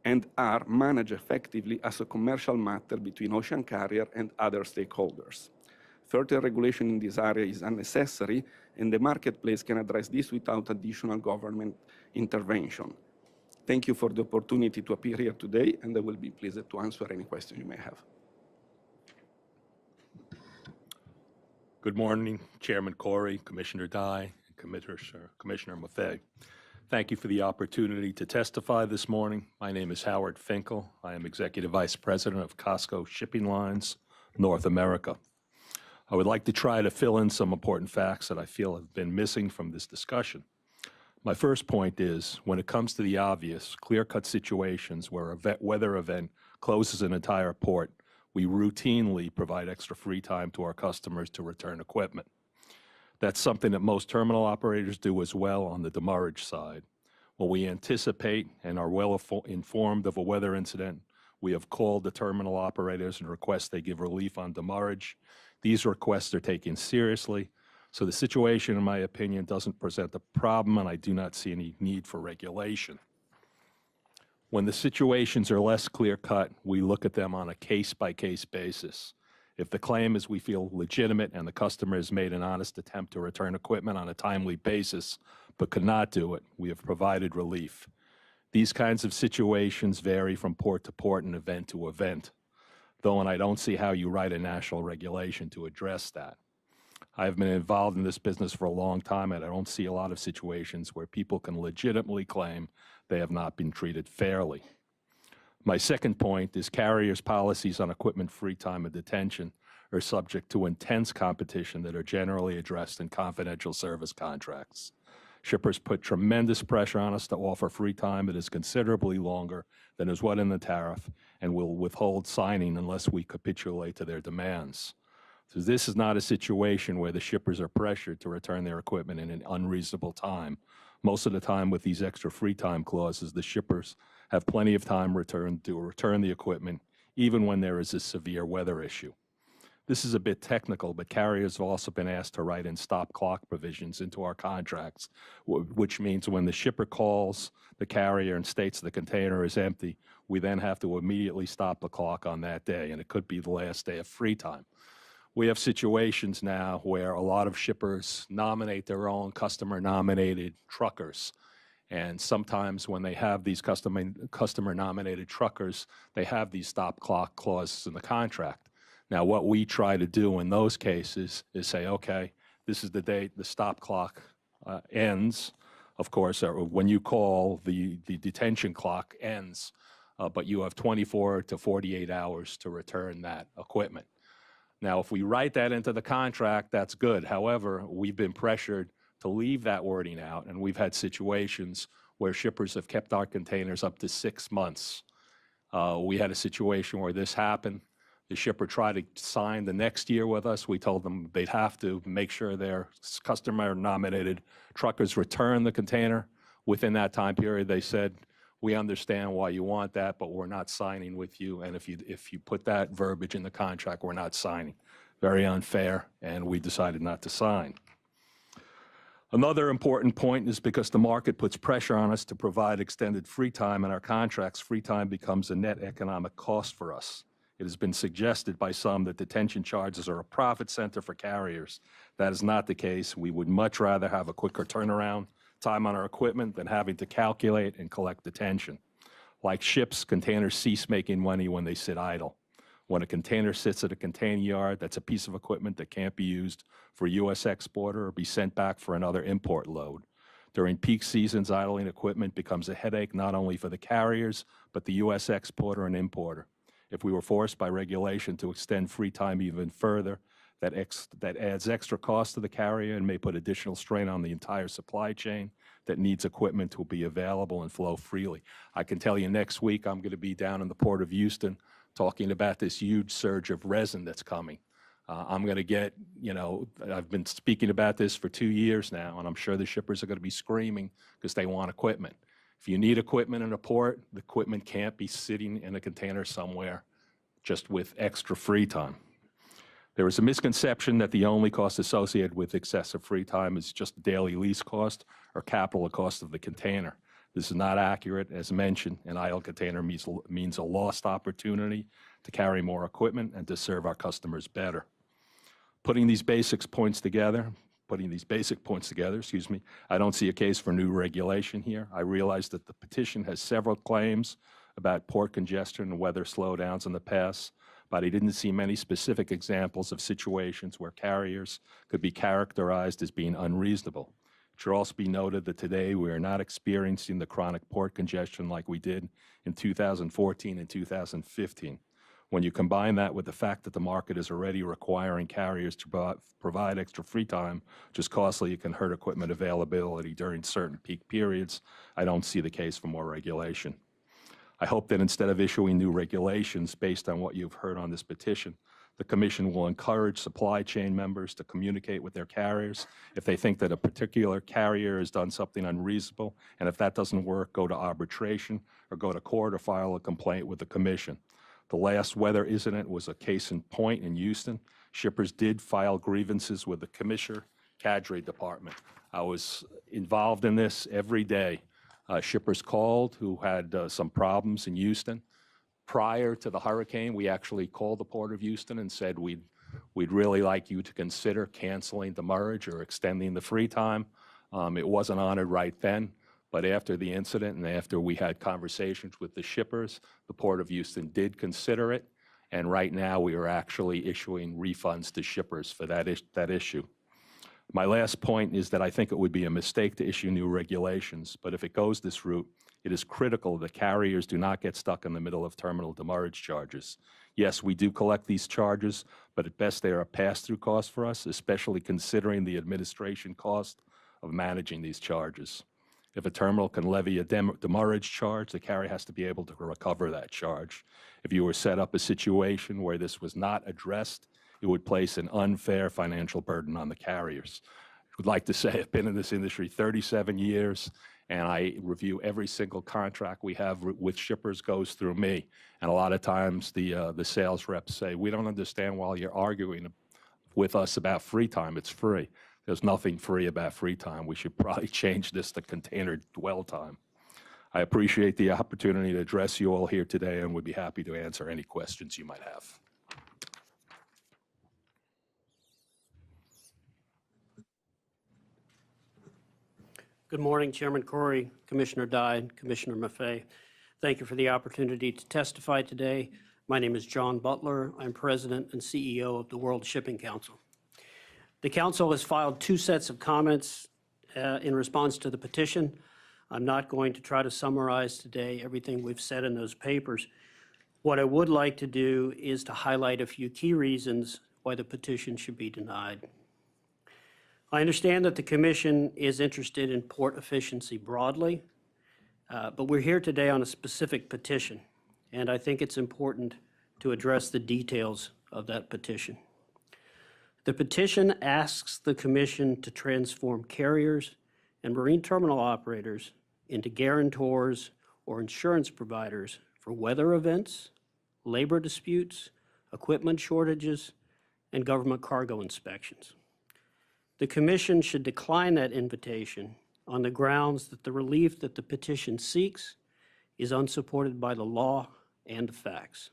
and are managed effectively as a commercial matter between ocean carrier and other stakeholders. Further regulation in this area is unnecessary, and the marketplace can address this without additional government intervention. Thank you for the opportunity to appear here today, and I will be pleased to answer any questions you may have. Good morning, Chairman Corey, Commissioner Dye, and Commissioner Maffei. Thank you for the opportunity to testify this morning. My name is Howard Finkel. I am Executive Vice President of Costco Shipping Lines, North America. I would like to try to fill in some important facts that I feel have been missing from this discussion. My first point is, when it comes to the obvious, clear-cut situations where a weather event closes an entire port, we routinely provide extra free time to our customers to return equipment. That's something that most terminal operators do as well on the demurrage side. When we anticipate and are well informed of a weather incident, we have called the terminal operators and request they give relief on demurrage. These requests are taken seriously, so the situation, in my opinion, doesn't present a problem, and I do not see any need for regulation. When the situations are less clear-cut, we look at them on a case-by-case basis. If the claim is we feel legitimate and the customer has made an honest attempt to return equipment on a timely basis but could not do it, we have provided relief. These kinds of situations vary from port to port and event to event, though, and I don't see how you write a national regulation to address that. I have been involved in this business for a long time, and I don't see a lot of situations where people can legitimately claim they have not been treated fairly. My second point is carriers' policies on equipment free time and detention are subject to intense competition that are generally addressed in confidential service contracts. Shippers put tremendous pressure on us to offer free time that is considerably longer than is what in the tariff and will withhold signing unless we capitulate to their demands. So this is not a situation where the shippers are pressured to return their equipment in an unreasonable time. Most of the time with these extra free time clauses, the shippers have plenty of time to return the equipment, even when there is a severe weather issue. This is a bit technical, but carriers have also been asked to write in stop clock provisions into our contracts, which means when the shipper calls the carrier and states the container is empty, we then have to immediately stop the clock on that day, and it could be the last day of free time. We have situations now where a lot of shippers nominate their own customer-nominated truckers. And sometimes when they have these customer-nominated truckers, they have these stop clock clauses in the contract. Now, what we try to do in those cases is say, okay, this is the date the stop clock ends. Of course, when you call, the detention clock ends, but you have 24 to 48 hours to return that equipment. Now, if we write that into the contract, that's good. However, we've been pressured to leave that wording out, and we've had situations where shippers have kept our containers up to 6 months. We had a situation where this happened. The shipper tried to sign the next year with us. We told them they'd have to make sure their customer-nominated truckers return the container within that time period. They said, we understand why you want that, but we're not signing with you. And if you put that verbiage in the contract, we're not signing. Very unfair, and we decided not to sign. Another important point is because the market puts pressure on us to provide extended free time in our contracts, free time becomes a net economic cost for us. It has been suggested by some that detention charges are a profit center for carriers. That is not the case. We would much rather have a quicker turnaround time on our equipment than having to calculate and collect detention. Like ships, containers cease making money when they sit idle. When a container sits at a container yard, that's a piece of equipment that can't be used for a U.S. exporter or be sent back for another import load. During peak seasons, idling equipment becomes a headache not only for the carriers, but the U.S. exporter and importer. If we were forced by regulation to extend free time even further, that adds extra cost to the carrier and may put additional strain on the entire supply chain that needs equipment to be available and flow freely. I can tell you next week I'm going to be down in the Port of Houston talking about this huge surge of resin that's coming. I'm going to get, I've been speaking about this for 2 years now, and I'm sure the shippers are going to be screaming because they want equipment. If you need equipment in a port, the equipment can't be sitting in a container somewhere just with extra free time. There is a misconception that the only cost associated with excessive free time is just daily lease cost or capital cost of the container. This is not accurate. As mentioned, an idle container means a lost opportunity to carry more equipment and to serve our customers better. Putting these basic points together, I don't see a case for new regulation here. I realize that the petition has several claims about port congestion and weather slowdowns in the past, but I didn't see many specific examples of situations where carriers could be characterized as being unreasonable. It should also be noted that today we are not experiencing the chronic port congestion like we did in 2014 and 2015. When you combine that with the fact that the market is already requiring carriers to provide extra free time, which is costly, it can hurt equipment availability during certain peak periods, I don't see the case for more regulation. I hope that instead of issuing new regulations based on what you've heard on this petition, the Commission will encourage supply chain members to communicate with their carriers if they think that a particular carrier has done something unreasonable, and if that doesn't work, go to arbitration or go to court or file a complaint with the Commission. The last weather incident was a case in point in Houston. Shippers did file grievances with the Commissioner Cadre Department. I was involved in this every day. Shippers called who had some problems in Houston. Prior to the hurricane, we actually called the Port of Houston and said we'd really like you to consider canceling demurrage or extending the free time. It wasn't honored right then, but after the incident and after we had conversations with the shippers, the Port of Houston did consider it, and right now we are actually issuing refunds to shippers for that issue. My last point is that I think it would be a mistake to issue new regulations, but if it goes this route, it is critical that carriers do not get stuck in the middle of terminal demurrage charges. Yes, we do collect these charges, but at best they are a pass-through cost for us, especially considering the administration cost of managing these charges. If a terminal can levy a demurrage charge, the carrier has to be able to recover that charge. If you were set up a situation where this was not addressed, it would place an unfair financial burden on the carriers. I would like to say I've been in this industry 37 years, and I review every single contract we have with shippers goes through me. And a lot of times the sales reps say, we don't understand why you're arguing with us about free time. It's free. There's nothing free about free time. We should probably change this to container dwell time. I appreciate the opportunity to address you all here today and would be happy to answer any questions you might have. Good morning, Chairman Corey, Commissioner Dye, and Commissioner Maffei. Thank you for the opportunity to testify today. My name is John Butler. I'm President and CEO of the World Shipping Council. The Council has filed 2 sets of comments in response to the petition. I'm not going to try to summarize today everything we've said in those papers. What I would like to do is to highlight a few key reasons why the petition should be denied. I understand that the Commission is interested in port efficiency broadly, but we're here today on a specific petition, and I think it's important to address the details of that petition. The petition asks the Commission to transform carriers and marine terminal operators into guarantors or insurance providers for weather events, labor disputes, equipment shortages, and government cargo inspections. The Commission should decline that invitation on the grounds that the relief that the petition seeks is unsupported by the law and the facts.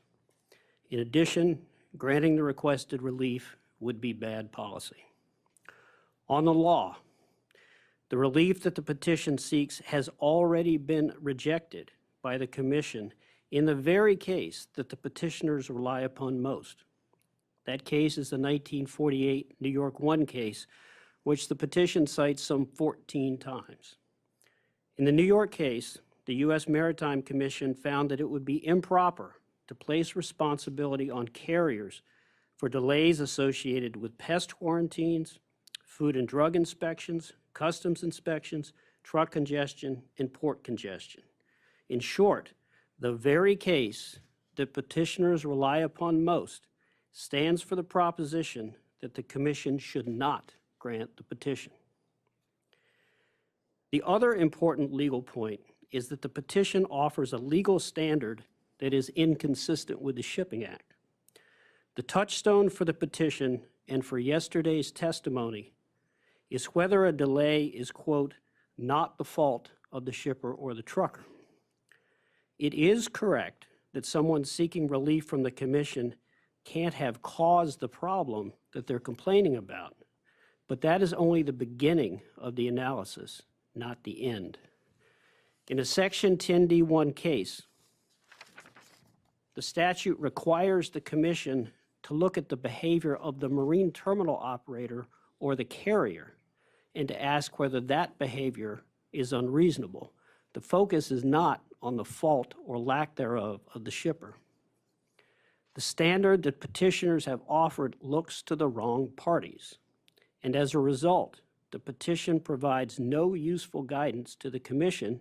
In addition, granting the requested relief would be bad policy. On the law, the relief that the petition seeks has already been rejected by the Commission in the very case that the petitioners rely upon most. That case is the 1948 New York 1 case, which the petition cites some 14 times. In the New York case, the U.S. Maritime Commission found that it would be improper to place responsibility on carriers for delays associated with pest quarantines, food and drug inspections, customs inspections, truck congestion, and port congestion. In short, the very case that petitioners rely upon most stands for the proposition that the Commission should not grant the petition. The other important legal point is that the petition offers a legal standard that is inconsistent with the Shipping Act. The touchstone for the petition and for yesterday's testimony is whether a delay is, quote, not the fault of the shipper or the trucker. It is correct that someone seeking relief from the Commission can't have caused the problem that they're complaining about, but that is only the beginning of the analysis, not the end. In a Section 10D1 case, the statute requires the Commission to look at the behavior of the marine terminal operator or the carrier and to ask whether that behavior is unreasonable. The focus is not on the fault or lack thereof of the shipper. The standard that petitioners have offered looks to the wrong parties. And as a result, the petition provides no useful guidance to the Commission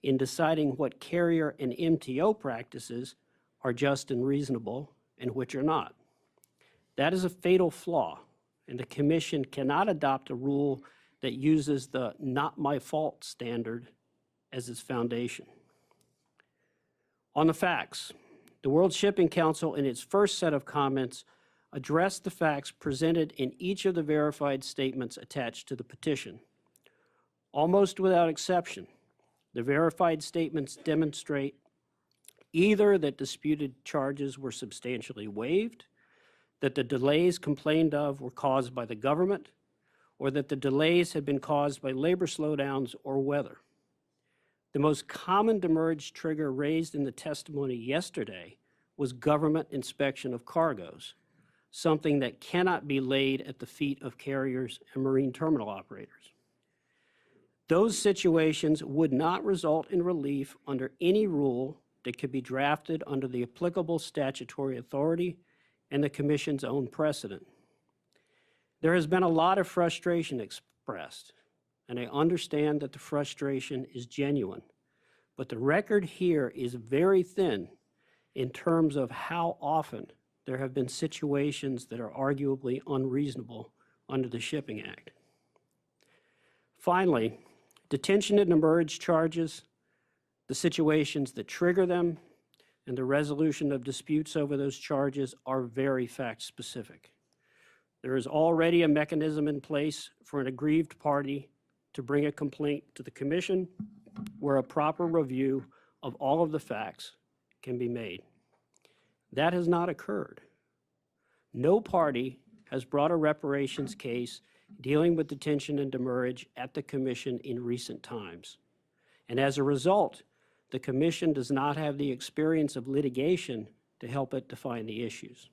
in deciding what carrier and MTO practices are just and reasonable and which are not. That is a fatal flaw, and the Commission cannot adopt a rule that uses the not my fault standard as its foundation. On the facts, the World Shipping Council in its first set of comments addressed the facts presented in each of the verified statements attached to the petition. Almost without exception, the verified statements demonstrate either that disputed charges were substantially waived, that the delays complained of were caused by the government, or that the delays had been caused by labor slowdowns or weather. The most common demurrage trigger raised in the testimony yesterday was government inspection of cargoes, something that cannot be laid at the feet of carriers and marine terminal operators. Those situations would not result in relief under any rule that could be drafted under the applicable statutory authority and the Commission's own precedent. There has been a lot of frustration expressed, and I understand that the frustration is genuine, but the record here is very thin in terms of how often there have been situations that are arguably unreasonable under the Shipping Act. Finally, detention and demurrage charges, the situations that trigger them, and the resolution of disputes over those charges are very fact-specific. There is already a mechanism in place for an aggrieved party to bring a complaint to the Commission where a proper review of all of the facts can be made. That has not occurred. No party has brought a reparations case dealing with detention and demurrage at the Commission in recent times. And as a result, the Commission does not have the experience of litigation to help it define the issues.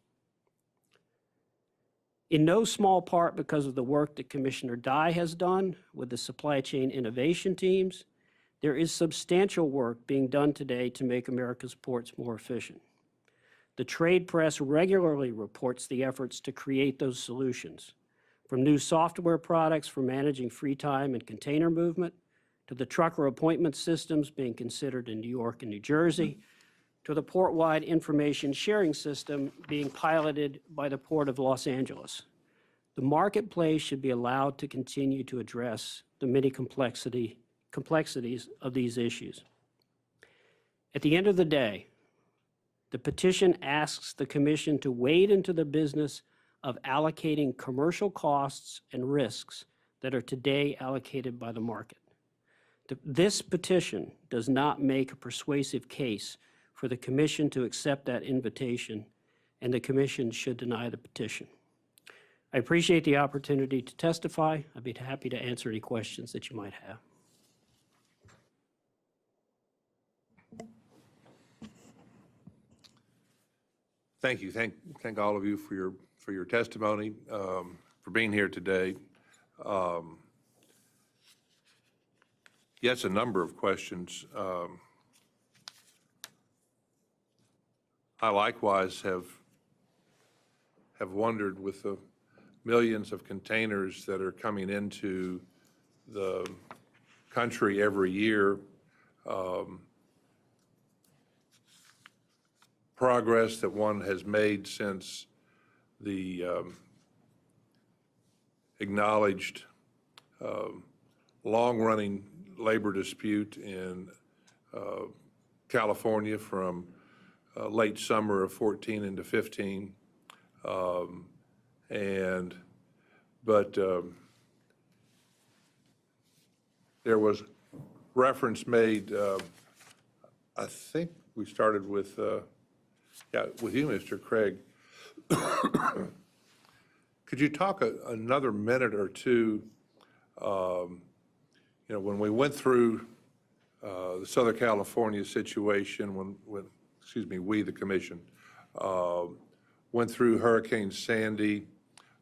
In no small part because of the work that Commissioner Dye has done with the supply chain innovation teams, there is substantial work being done today to make America's ports more efficient. The trade press regularly reports the efforts to create those solutions, from new software products for managing free time and container movement, to the trucker appointment systems being considered in New York and New Jersey, to the port-wide information sharing system being piloted by the Port of Los Angeles. The marketplace should be allowed to continue to address the many complexities of these issues. At the end of the day, the petition asks the Commission to wade into the business of allocating commercial costs and risks that are today allocated by the market. This petition does not make a persuasive case for the Commission to accept that invitation, and the Commission should deny the petition. I appreciate the opportunity to testify. I'd be happy to answer any questions that you might have. Thank you. Thank all of you for your testimony, for being here today. Yes, a number of questions. I likewise have wondered, with the millions of containers that are coming into the country every year, progress that one has made since the acknowledged long-running labor dispute in California from late summer of 14 into 15. But there was reference made, I think we started with you, Mr. Craig. Could you talk another minute or two, when we went through the Southern California situation, we, the Commission, went through Hurricane Sandy,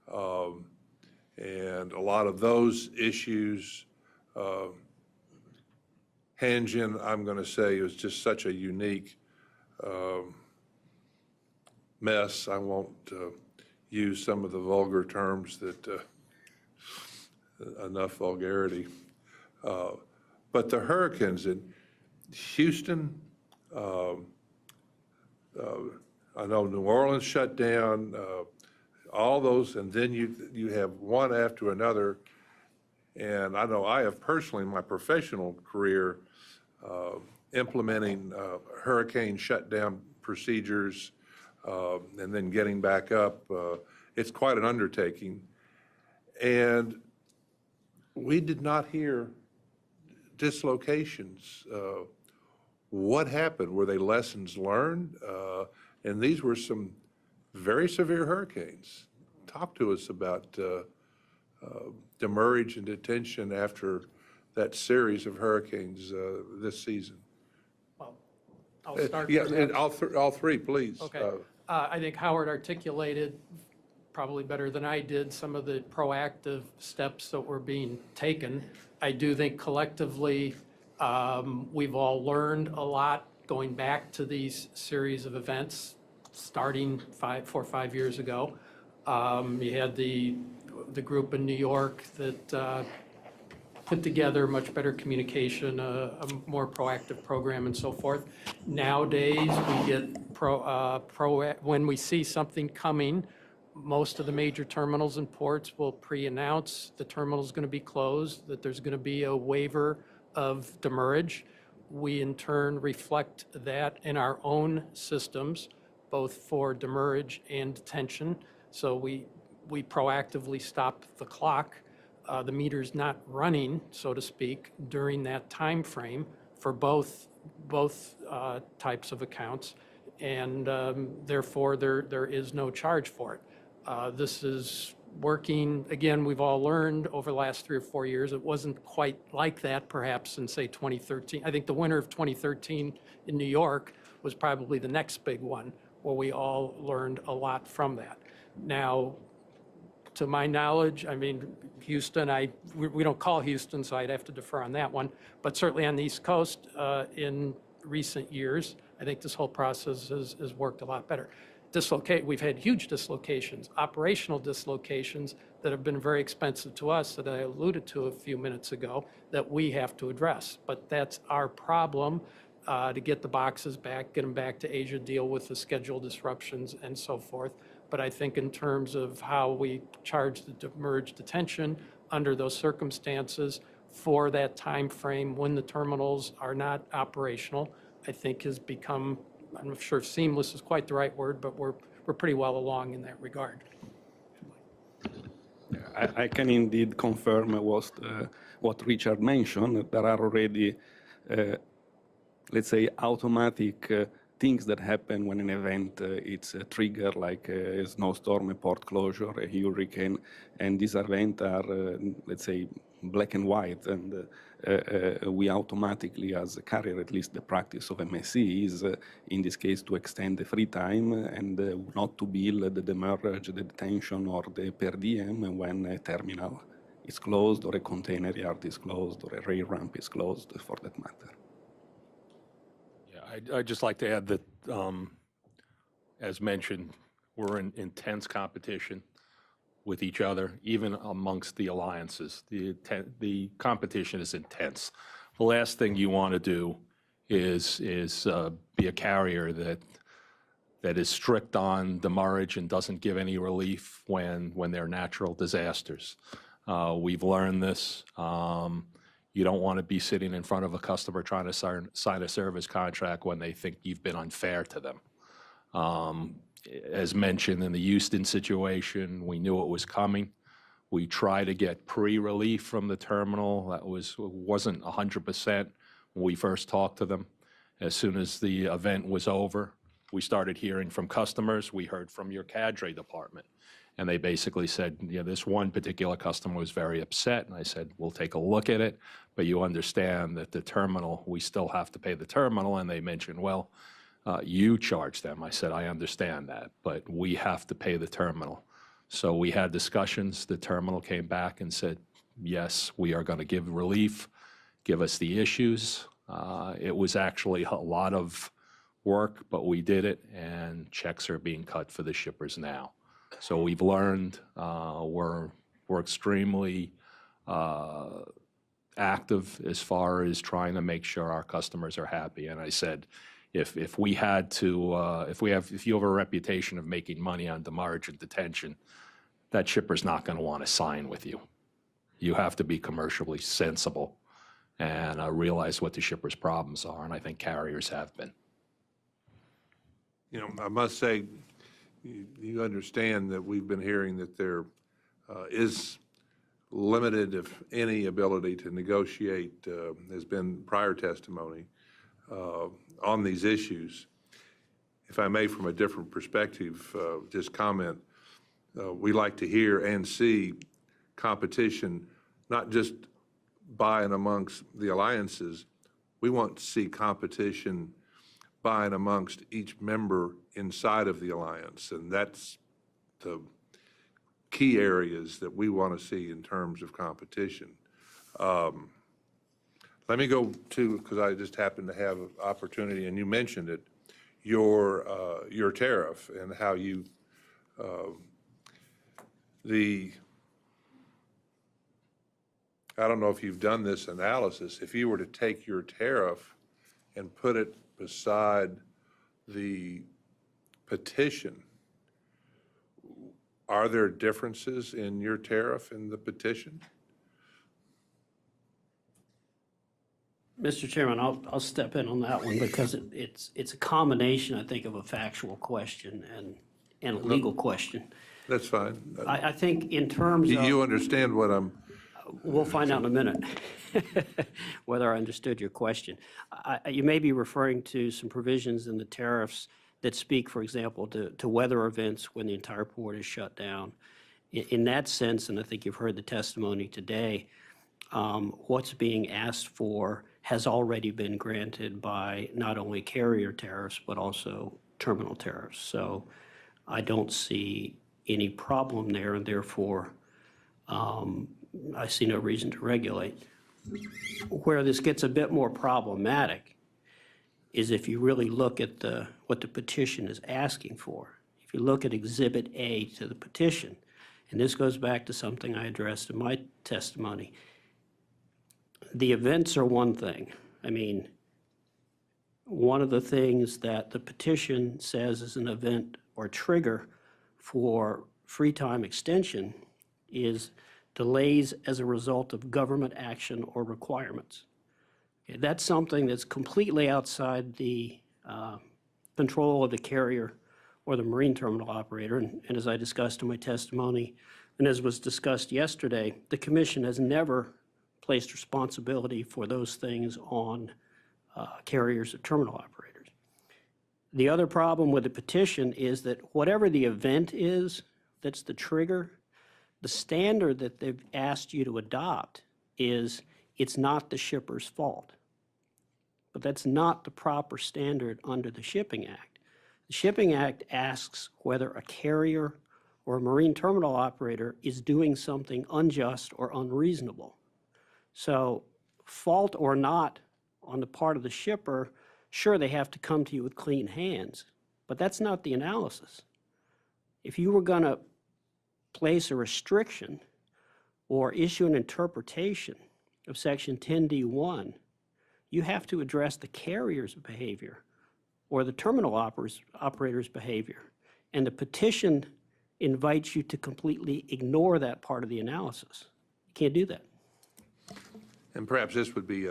and a lot of those issues. Hanjin, I'm going to say, is just such a unique mess. I won't use some of the vulgar terms that, enough vulgarity. But the hurricanes in Houston, I know New Orleans shut down, all those, and then you have one after another. And I know I have personally, in my professional career, implementing hurricane shutdown procedures and then getting back up. It's quite an undertaking. And we did not hear dislocations. What happened? Were they lessons learned? And these were some very severe hurricanes. Talk to us about demurrage and detention after that series of hurricanes this season. Well, I'll start. Yeah, and all three, please. Okay. I think Howard articulated probably better than I did some of the proactive steps that were being taken. I do think collectively we've all learned a lot going back to these series of events starting 4 or 5 years ago. You had the group in New York that put together much better communication, a more proactive program and so forth. Nowadays, we get when we see something coming, most of the major terminals and ports will pre-announce the terminal is going to be closed, that there's going to be a waiver of demurrage. We in turn reflect that in our own systems, both for demurrage and detention. So we proactively stop the clock. The meter's not running, so to speak, during that time frame for both types of accounts, and therefore there is no charge for it. This is working, again, we've all learned over the last 3 or 4 years, it wasn't quite like that perhaps in, say, 2013. I think the winter of 2013 in New York was probably the next big one, where we all learned a lot from that. Now, to my knowledge, I mean, Houston, we don't call Houston, so I'd have to defer on that one, but certainly on the East Coast in recent years, I think this whole process has worked a lot better. We've had huge dislocations, operational dislocations that have been very expensive to us that I alluded to a few minutes ago that we have to address. But that's our problem to get the boxes back, get them back to Asia, deal with the schedule disruptions and so forth. But I think in terms of how we charge the demurrage detention under those circumstances for that time frame when the terminals are not operational, I think has become, I'm not sure if seamless is quite the right word, but we're pretty well along in that regard. I can indeed confirm what Richard mentioned. There are already, let's say, automatic things that happen when an event it's a trigger, like a snowstorm, a port closure, a hurricane, and these events are, let's say, black and white, and we automatically, as a carrier, at least the practice of MSC is, in this case, to extend the free time and not to bill the demurrage, the detention, or the per diem when a terminal is closed, or a container yard is closed, or a rail ramp is closed, for that matter. Yeah, I'd just like to add that, as mentioned, we're in intense competition with each other, even amongst the alliances. The competition is intense. The last thing you want to do is be a carrier that is strict on demurrage and doesn't give any relief when there are natural disasters. We've learned this. You don't want to be sitting in front of a customer trying to sign a service contract when they think you've been unfair to them. As mentioned in the Houston situation, we knew it was coming. We tried to get pre-relief from the terminal. That wasn't 100% when we first talked to them. As soon as the event was over, we started hearing from customers. We heard from your cadre department. And they basically said, yeah, this one particular customer was very upset. And I said, we'll take a look at it, but you understand that the terminal, we still have to pay the terminal. And they mentioned, well, you charge them. I said, I understand that, but we have to pay the terminal. So we had discussions. The terminal came back and said, yes, we are going to give relief, give us the issues. It was actually a lot of work, but we did it, and checks are being cut for the shippers now. So we've learned, we're extremely active as far as trying to make sure our customers are happy. And I said, if we had to, if you have a reputation of making money on demurrage and detention, that shipper's not going to want to sign with you. You have to be commercially sensible and realize what the shipper's problems are, and I think carriers have been. You know, I must say, you understand that we've been hearing that there is limited, if any, ability to negotiate. There's been prior testimony on these issues. If I may, from a different perspective, just comment, we like to hear and see competition, not just by and amongst the alliances. We want to see competition by and amongst each member inside of the alliance, and that's the key areas that we want to see in terms of competition. Let me go to, because I just happened to have an opportunity, and you mentioned it, your tariff and how you, I don't know if you've done this analysis. If you were to take your tariff and put it beside the petition, are there differences in your tariff and the petition? Mr. Chairman, I'll step in on that one because it's a combination, I think, of a factual question and a legal question. That's fine. I think in terms of... You understand what I'm... We'll find out in a minute whether I understood your question. You may be referring to some provisions in the tariffs that speak, for example, to weather events when the entire port is shut down. In that sense, and I think you've heard the testimony today, what's being asked for has already been granted by not only carrier tariffs, but also terminal tariffs. So I don't see any problem there, and therefore I see no reason to regulate. Where this gets a bit more problematic is if you really look at what the petition is asking for. If you look at Exhibit A to the petition, and this goes back to something I addressed in my testimony, the events are one thing. I mean, one of the things that the petition says is an event or trigger for free time extension is delays as a result of government action or requirements. Okay, that's something that's completely outside the control of the carrier or the marine terminal operator. And as I discussed in my testimony, and as was discussed yesterday, the commission has never placed responsibility for those things on carriers or terminal operators. The other problem with the petition is that whatever the event is that's the trigger, the standard that they've asked you to adopt is it's not the shipper's fault. But that's not the proper standard under the Shipping Act. The Shipping Act asks whether a carrier or a marine terminal operator is doing something unjust or unreasonable. So fault or not on the part of the shipper, sure, they have to come to you with clean hands, but that's not the analysis. If you were going to place a restriction or issue an interpretation of Section 10D1, you have to address the carrier's behavior or the terminal operator's behavior. And the petition invites you to completely ignore that part of the analysis. You can't do that. And perhaps this would be,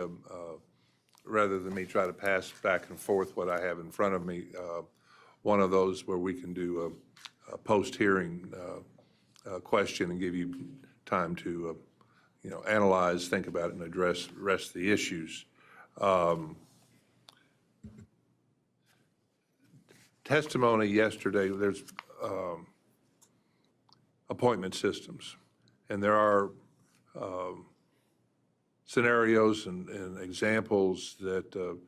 rather than me try to pass back and forth what I have in front of me, one of those where we can do a post-hearing question and give you time to, analyze, think about it, and address the rest of the issues. Testimony yesterday, there's appointment systems, and there are scenarios and examples that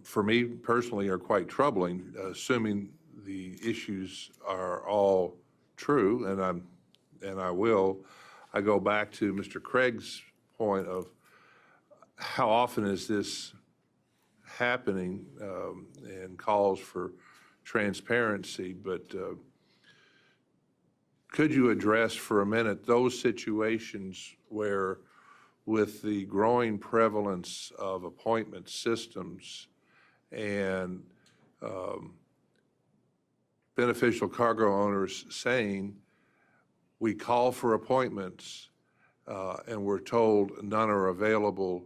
for me personally are quite troubling, assuming the issues are all true, and I go back to Mr. Craig's point of how often is this happening, and calls for transparency, but could you address for a minute those situations where, with the growing prevalence of appointment systems and beneficial cargo owners saying, we call for appointments and we're told none are available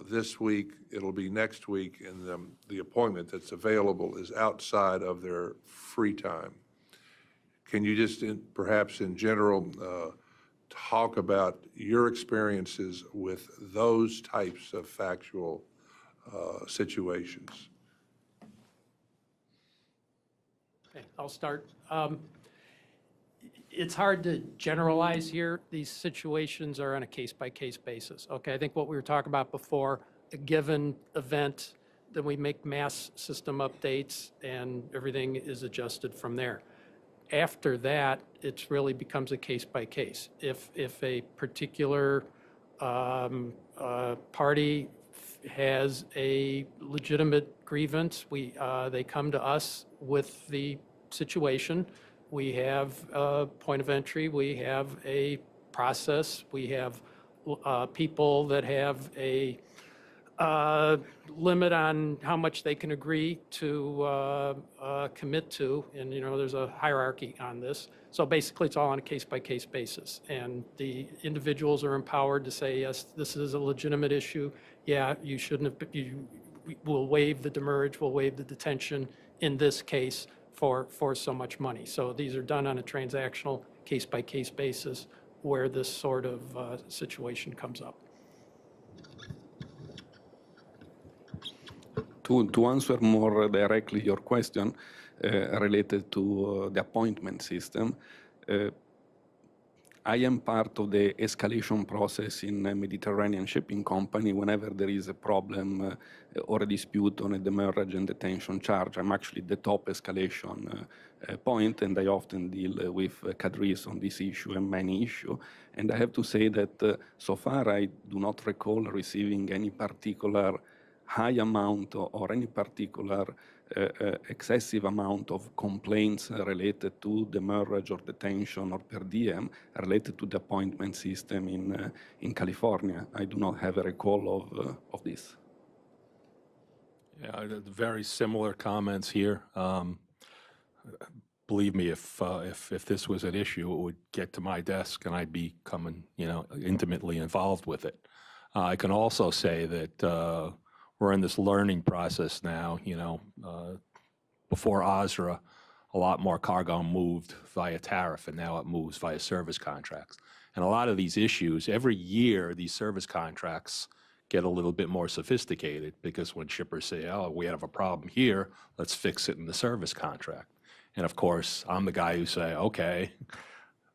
this week, it'll be next week, and the appointment that's available is outside of their free time. Can you just, perhaps in general, talk about your experiences with those types of factual situations? Okay, I'll start. It's hard to generalize here. These situations are on a case-by-case basis. Okay, I think what we were talking about before, a given event, then we make mass system updates and everything is adjusted from there. After that, it really becomes a case-by-case. If a particular party has a legitimate grievance, they come to us with the situation. We have a point of entry, we have a process, we have people that have a limit on how much they can agree to commit to, and there's a hierarchy on this. So basically, it's all on a case-by-case basis, and the individuals are empowered to say, yes, this is a legitimate issue. Yeah, you shouldn't have. We'll waive the demurrage, we'll waive the detention in this case for so much money. So these are done on a transactional, case-by-case basis where this sort of situation comes up. To answer more directly your question related to the appointment system, I am part of the escalation process in a Mediterranean shipping company whenever there is a problem or a dispute on a demurrage and detention charge. I'm actually the top escalation point, and I often deal with cadres on this issue and many issues. And I have to say that so far I do not recall receiving any particular high amount or any particular excessive amount of complaints related to demurrage or detention or per diem related to the appointment system in California. I do not have a recall of this. Yeah, very similar comments here. Believe me, if this was an issue, it would get to my desk and I'd be coming, intimately involved with it. I can also say that we're in this learning process now, before OSRA, a lot more cargo moved via tariff, and now it moves via service contracts. And a lot of these issues, every year, these service contracts get a little bit more sophisticated, because when shippers say, oh, we have a problem here, let's fix it in the service contract. And of course, I'm the guy who say, okay,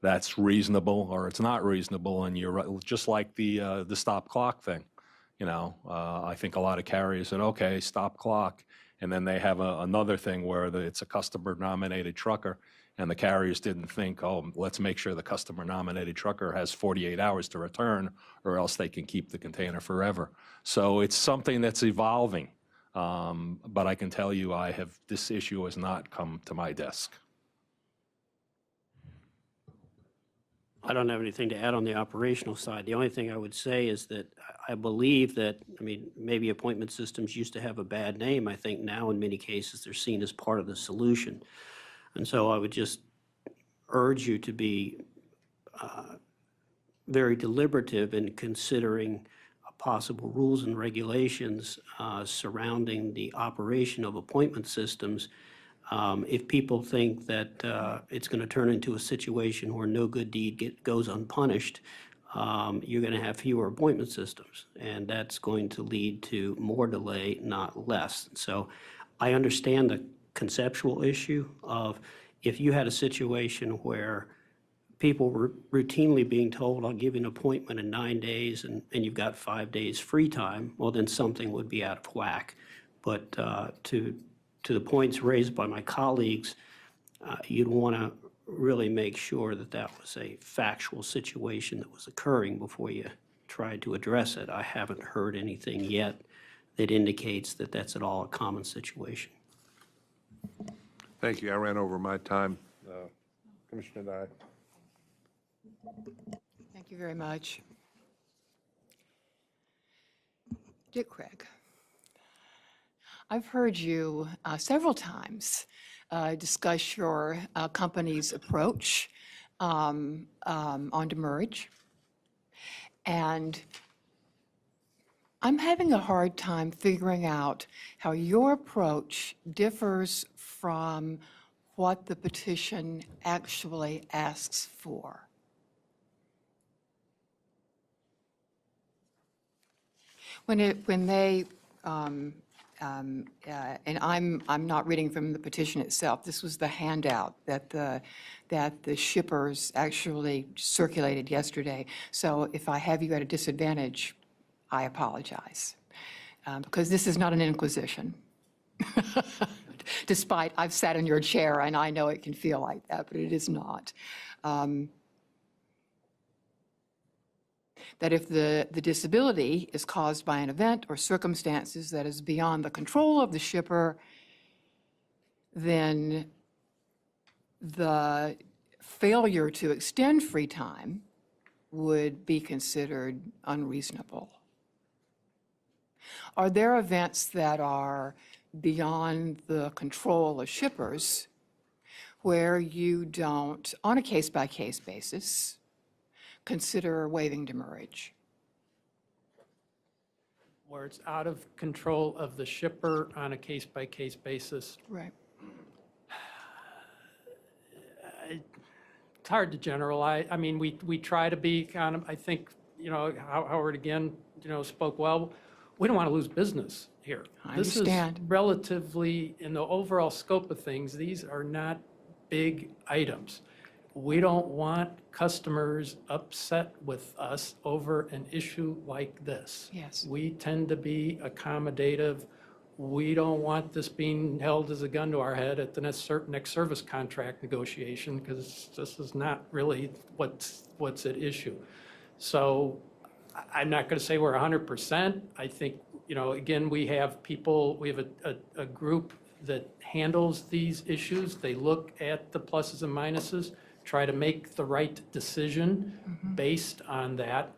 that's reasonable or it's not reasonable, and you're right, just like the stop clock thing. I think a lot of carriers said, okay, stop clock. And then they have another thing where it's a customer-nominated trucker, and the carriers didn't think, oh, let's make sure the customer-nominated trucker has 48 hours to return, or else they can keep the container forever. So it's something that's evolving. But I can tell you, this issue has not come to my desk. I don't have anything to add on the operational side. The only thing I would say is that I believe that, maybe appointment systems used to have a bad name. I think now in many cases they're seen as part of the solution. And so I would just urge you to be very deliberative in considering possible rules and regulations surrounding the operation of appointment systems. If people think that it's going to turn into a situation where no good deed goes unpunished, you're going to have fewer appointment systems, and that's going to lead to more delay, not less. So I understand the conceptual issue of, if you had a situation where people were routinely being told, I'll give you an appointment in 9 days, and you've got 5 days free time, well, then something would be out of whack. But to the points raised by my colleagues, you'd want to really make sure that that was a factual situation that was occurring before you tried to address it. I haven't heard anything yet that indicates that that's at all a common situation. Thank you. I ran over my time. Commissioner Dye. Thank you very much. Dick Craig, I've heard you several times discuss your company's approach on demurrage. And I'm having a hard time figuring out how your approach differs from what the petition actually asks for. When they and I'm not reading from the petition itself. This was the handout that the shippers actually circulated yesterday. So if I have you at a disadvantage, I apologize, because this is not an inquisition. Despite I've sat in your chair and I know it can feel like that, but it is not. That if the disability is caused by an event or circumstances that is beyond the control of the shipper, then the failure to extend free time would be considered unreasonable. Are there events that are beyond the control of shippers where you don't, on a case-by-case basis, consider waiving demurrage? Where it's out of control of the shipper on a case-by-case basis. Right. It's hard to generalize. I mean, we try to be kind of, I think, Howard again, spoke well. We don't want to lose business here. I understand. This is relatively, in the overall scope of things, these are not big items. we don't want customers upset with us over an issue like this. Yes. We tend to be accommodative. We don't want this being held as a gun to our head at the next service contract negotiation, because this is not really what's at issue. So I'm not going to say we're 100%. I think, again, we have a group that handles these issues. They look at the pluses and minuses, try to make the right decision based on that.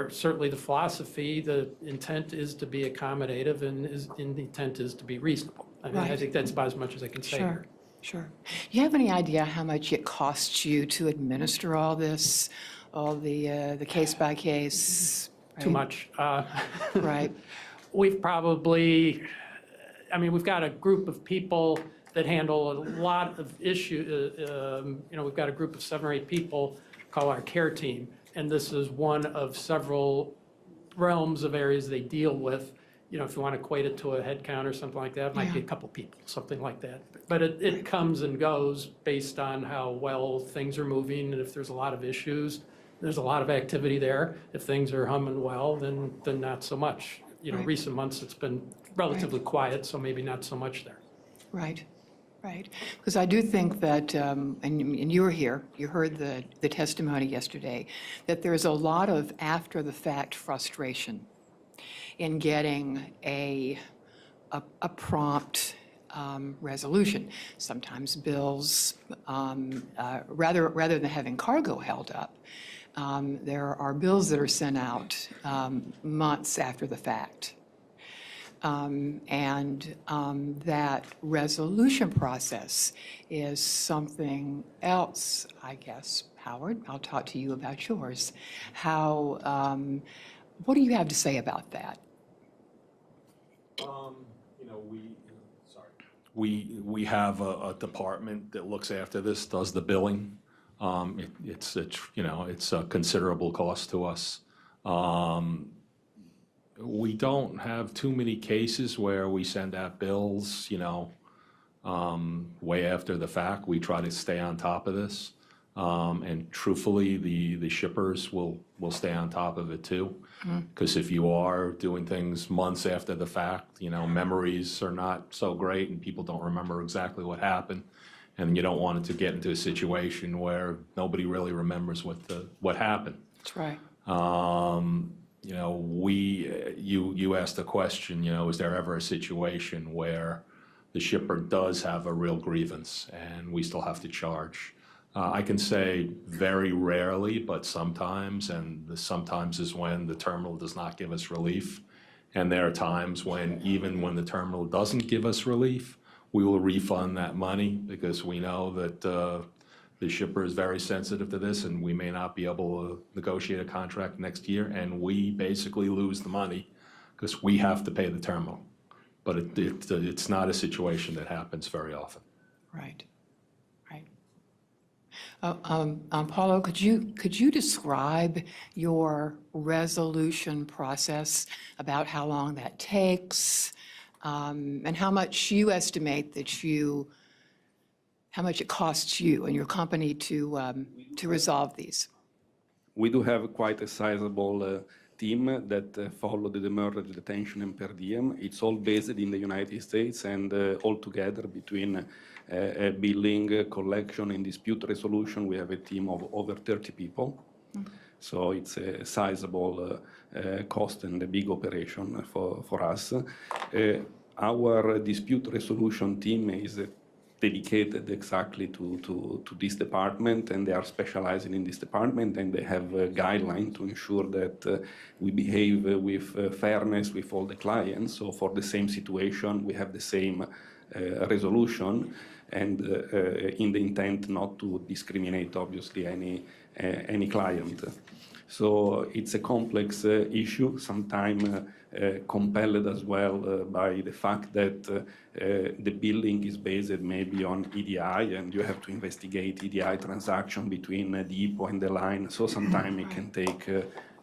Certainly the philosophy, the intent is to be accommodative, and the intent is to be reasonable. I mean, I Right. think that's about as much as I can say here. Sure. Do you have any idea how much it costs you to administer all this, all the case by case? Too much. Right. We've probably, we've got a group of people that handle a lot of issues. We've got a group of 7 or 8 people called our care team, and this is one of several realms of areas they deal with. If you want to equate it to a head count or something like that, it might be a couple people, something like that. But it comes and goes based on how well things are moving, and if there's a lot of issues, there's a lot of activity there. If things are humming well, then not so much. Recent months, it's been relatively quiet, so maybe not so much there. Right. Because I do think that, and you were here, you heard the testimony yesterday, that there's a lot of after-the-fact frustration in getting a prompt resolution. Sometimes bills, rather than having cargo held up, there are bills that are sent out months after the fact. That resolution process is something else, I guess. Howard, I'll talk to you about yours. What do you have to say about that? We have a department that looks after this, does the billing. It's a considerable cost to us. We don't have too many cases where we send out bills, way after the fact. We try to stay on top of this. And truthfully, the shippers will stay on top of it too. Because if you are doing things months after the fact, memories are not so great and people don't remember exactly what happened. And you don't want it to get into a situation where nobody really remembers what happened. That's right. You asked the question, is there ever a situation where the shipper does have a real grievance and we still have to charge? I can say very rarely, but sometimes, and the sometimes is when the terminal does not give us relief. And there are times when, even when the terminal doesn't give us relief, we will refund that money because we know that the shipper is very sensitive to this and we may not be able to negotiate a contract next year, and we basically lose the money because we have to pay the terminal. But it's not a situation that happens very often. Right. Paulo, could you describe your resolution process, about how long that takes, and how much you estimate how much it costs you and your company to resolve these? We do have quite a sizable team that follow the demurrage, detention, and per diem. It's all based in the United States, and all together between billing, collection, and dispute resolution, we have a team of over 30 people. So it's a sizable cost and a big operation for us. Our dispute resolution team is dedicated exactly to this department, and they are specializing in this department, and they have a guideline to ensure that we behave with fairness with all the clients. So for the same situation, we have the same resolution, and in the intent not to discriminate, obviously, any client. So it's a complex issue, sometimes compelled as well by the fact that the billing is based maybe on EDI, and you have to investigate EDI transaction between the depot and the line. So sometimes it can take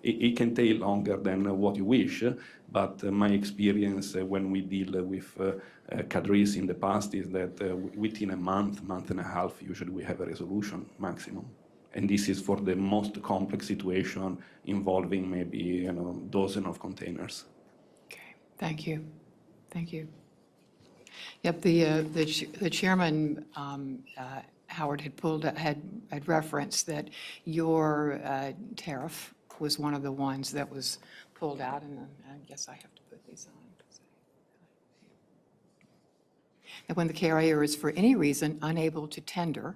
it can take longer than what you wish, but my experience when we deal with cadres in the past is that within a month, month and a half, usually we have a resolution maximum. And this is for the most complex situation involving maybe dozen of containers. Okay, thank you. Thank you. Yep, the chairman, Howard, had referenced that your tariff was one of the ones that was pulled out, and I guess I have to put these on. And when the carrier is for any reason unable to tender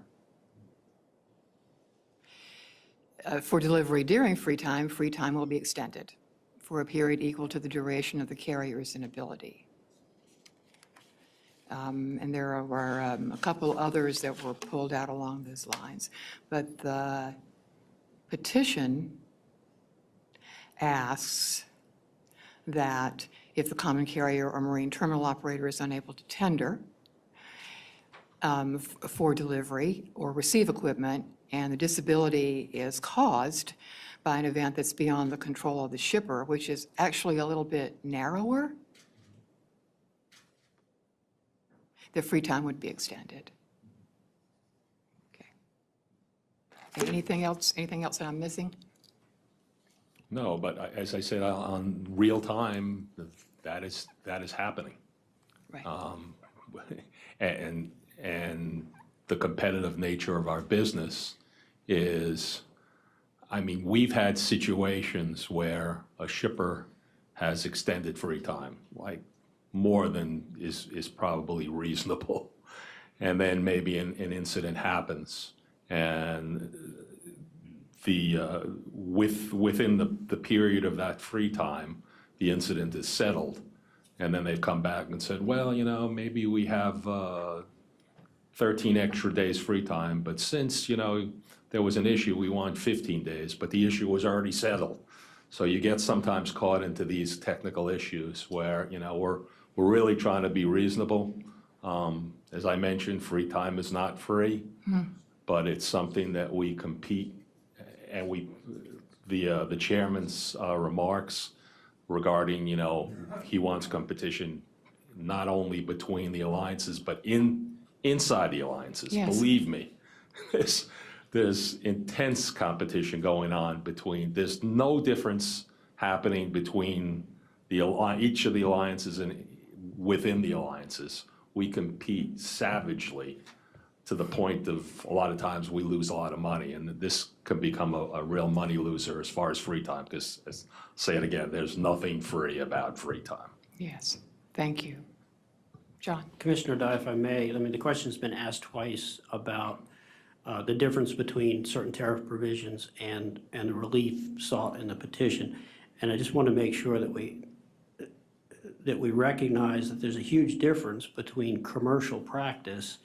for delivery during free time will be extended for a period equal to the duration of the carrier's inability. And there were a couple others that were pulled out along those lines. But the petition asks that if the common carrier or marine terminal operator is unable to tender for delivery or receive equipment, and the disability is caused by an event that's beyond the control of the shipper, which is actually a little bit narrower, the free time would be extended. Okay. Anything else that I'm missing? No, but as I said, on real time, that is happening. Right. And the competitive nature of our business is, I mean, we've had situations where a shipper has extended free time, like more than is probably reasonable. And then maybe an incident happens, and within the period of that free time, the incident is settled. And then they've come back and said, well, maybe we have 13 extra days free time, but since, there was an issue, we want 15 days, but the issue was already settled. So you get sometimes caught into these technical issues where, we're really trying to be reasonable. As I mentioned, free time is not free, but it's something that we compete, and the chairman's remarks regarding, he wants competition not only between the alliances, but inside the alliances. Yes. Believe me, there's intense competition going on there's no difference happening between each of the alliances and within the alliances. We compete savagely to the point of a lot of times we lose a lot of money, and this can become a real money loser as far as free time, because, say it again, there's nothing free about free time. Yes, thank you. John? Commissioner Dye, if I may, the question's been asked twice about the difference between certain tariff provisions and the relief sought in the petition. And I just want to make sure that we recognize that there's a huge difference between commercial practice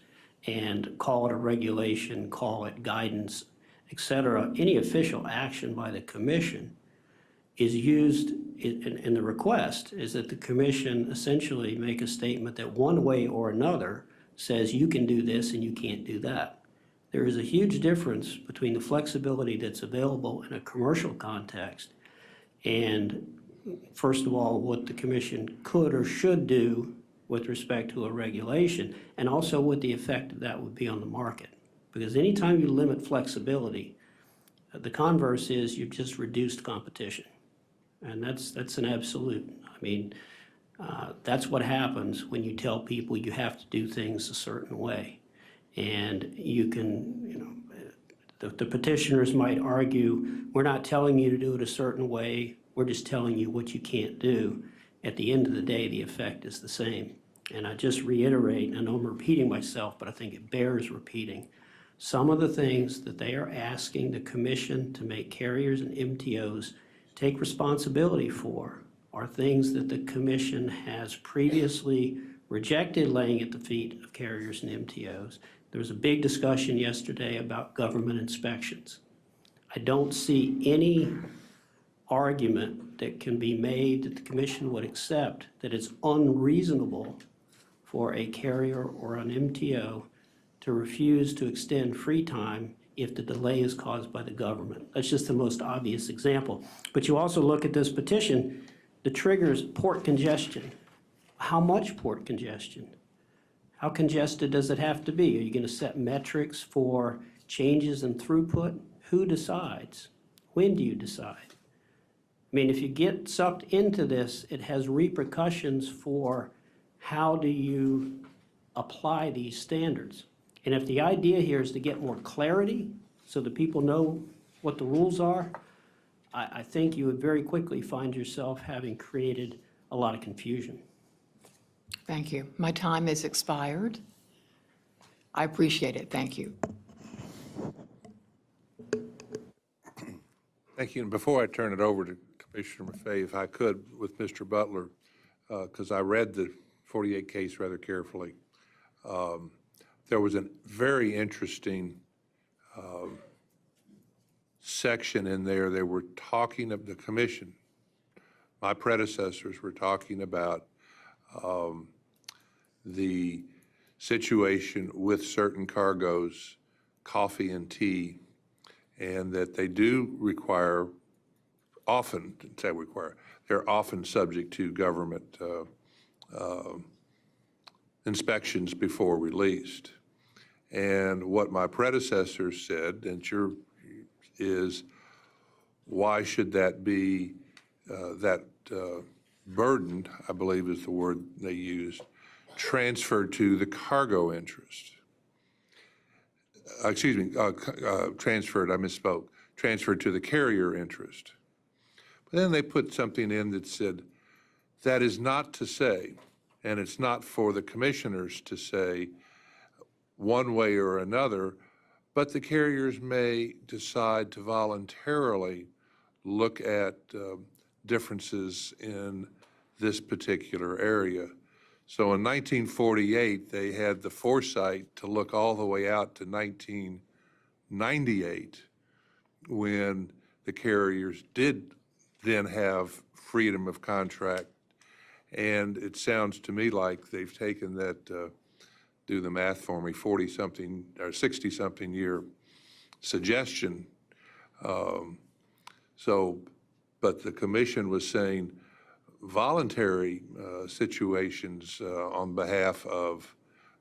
and call it a regulation, call it guidance, et cetera. Any official action by the commission is used in the request is that the commission essentially make a statement that one way or another says you can do this and you can't do that. There is a huge difference between the flexibility that's available in a commercial context and, first of all, what the commission could or should do with respect to a regulation, and also what the effect of that would be on the market. Because anytime you limit flexibility, the converse is you've just reduced competition. And that's an absolute. That's what happens when you tell people you have to do things a certain way. And you can, the petitioners might argue, we're not telling you to do it a certain way, we're just telling you what you can't do. At the end of the day, the effect is the same. And I just reiterate, and I know I'm repeating myself, but I think it bears repeating, some of the things that they are asking the commission to make carriers and MTOs take responsibility for are things that the commission has previously rejected laying at the feet of carriers and MTOs. There was a big discussion yesterday about government inspections. I don't see any argument that can be made that the commission would accept that it's unreasonable for a carrier or an MTO to refuse to extend free time if the delay is caused by the government. That's just the most obvious example. But you also look at this petition, the triggers port congestion. How much port congestion? How congested does it have to be? Are you going to set metrics for changes in throughput? Who decides? When do you decide? I mean, if you get sucked into this, it has repercussions for how do you apply these standards. And if the idea here is to get more clarity so that people know what the rules are, I think you would very quickly find yourself having created a lot of confusion. Thank you. My time has expired. I appreciate it. Thank you. Thank you. And before I turn it over to Commissioner Maffei, if I could, with Mr. Butler, because I read the 48 case rather carefully, there was a very interesting section in there. They were talking of the commission. My predecessors were talking about the situation with certain cargoes, coffee and tea, and that they do require, often, say require, they're often subject to government inspections before released. And what my predecessors said, and sure, is why should that be, that burden, I believe is the word they used, transferred to the cargo interest? Excuse me, transferred, I misspoke, transferred to the carrier interest. But then they put something in that said, that is not to say, and it's not for the commissioners to say one way or another, but the carriers may decide to voluntarily look at differences in this particular area. So in 1948, they had the foresight to look all the way out to 1998, when the carriers did then have freedom of contract. And it sounds to me like they've taken that, do the math for me, 40-something or 60-something year suggestion. But the commission was saying voluntary situations on behalf of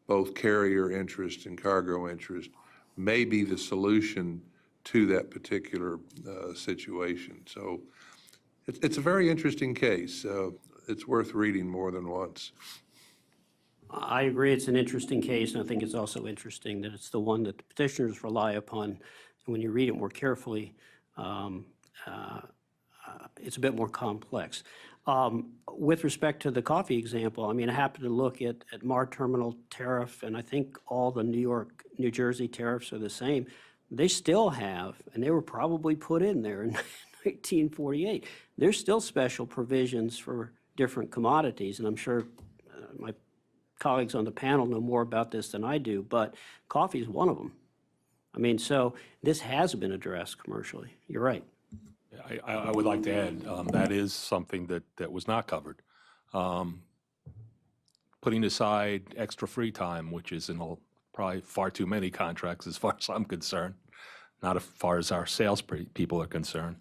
both carrier interest and cargo interest may be the solution to that particular situation. So it's a very interesting case. It's worth reading more than once. I agree it's an interesting case, and I think it's also interesting that it's the one that the petitioners rely upon. And when you read it more carefully, it's a bit more complex. With respect to the coffee example, I mean, I happened to look at Mar Terminal tariff, and I think all the New York, New Jersey tariffs are the same. They still have, and they were probably put in there in 1948, there's still special provisions for different commodities, and I'm sure my colleagues on the panel know more about this than I do, but coffee is one of them. I mean, so this has been addressed commercially. You're right. I would like to add, that is something that was not covered. Putting aside extra free time, which is in probably far too many contracts as far as I'm concerned, not as far as our sales people are concerned.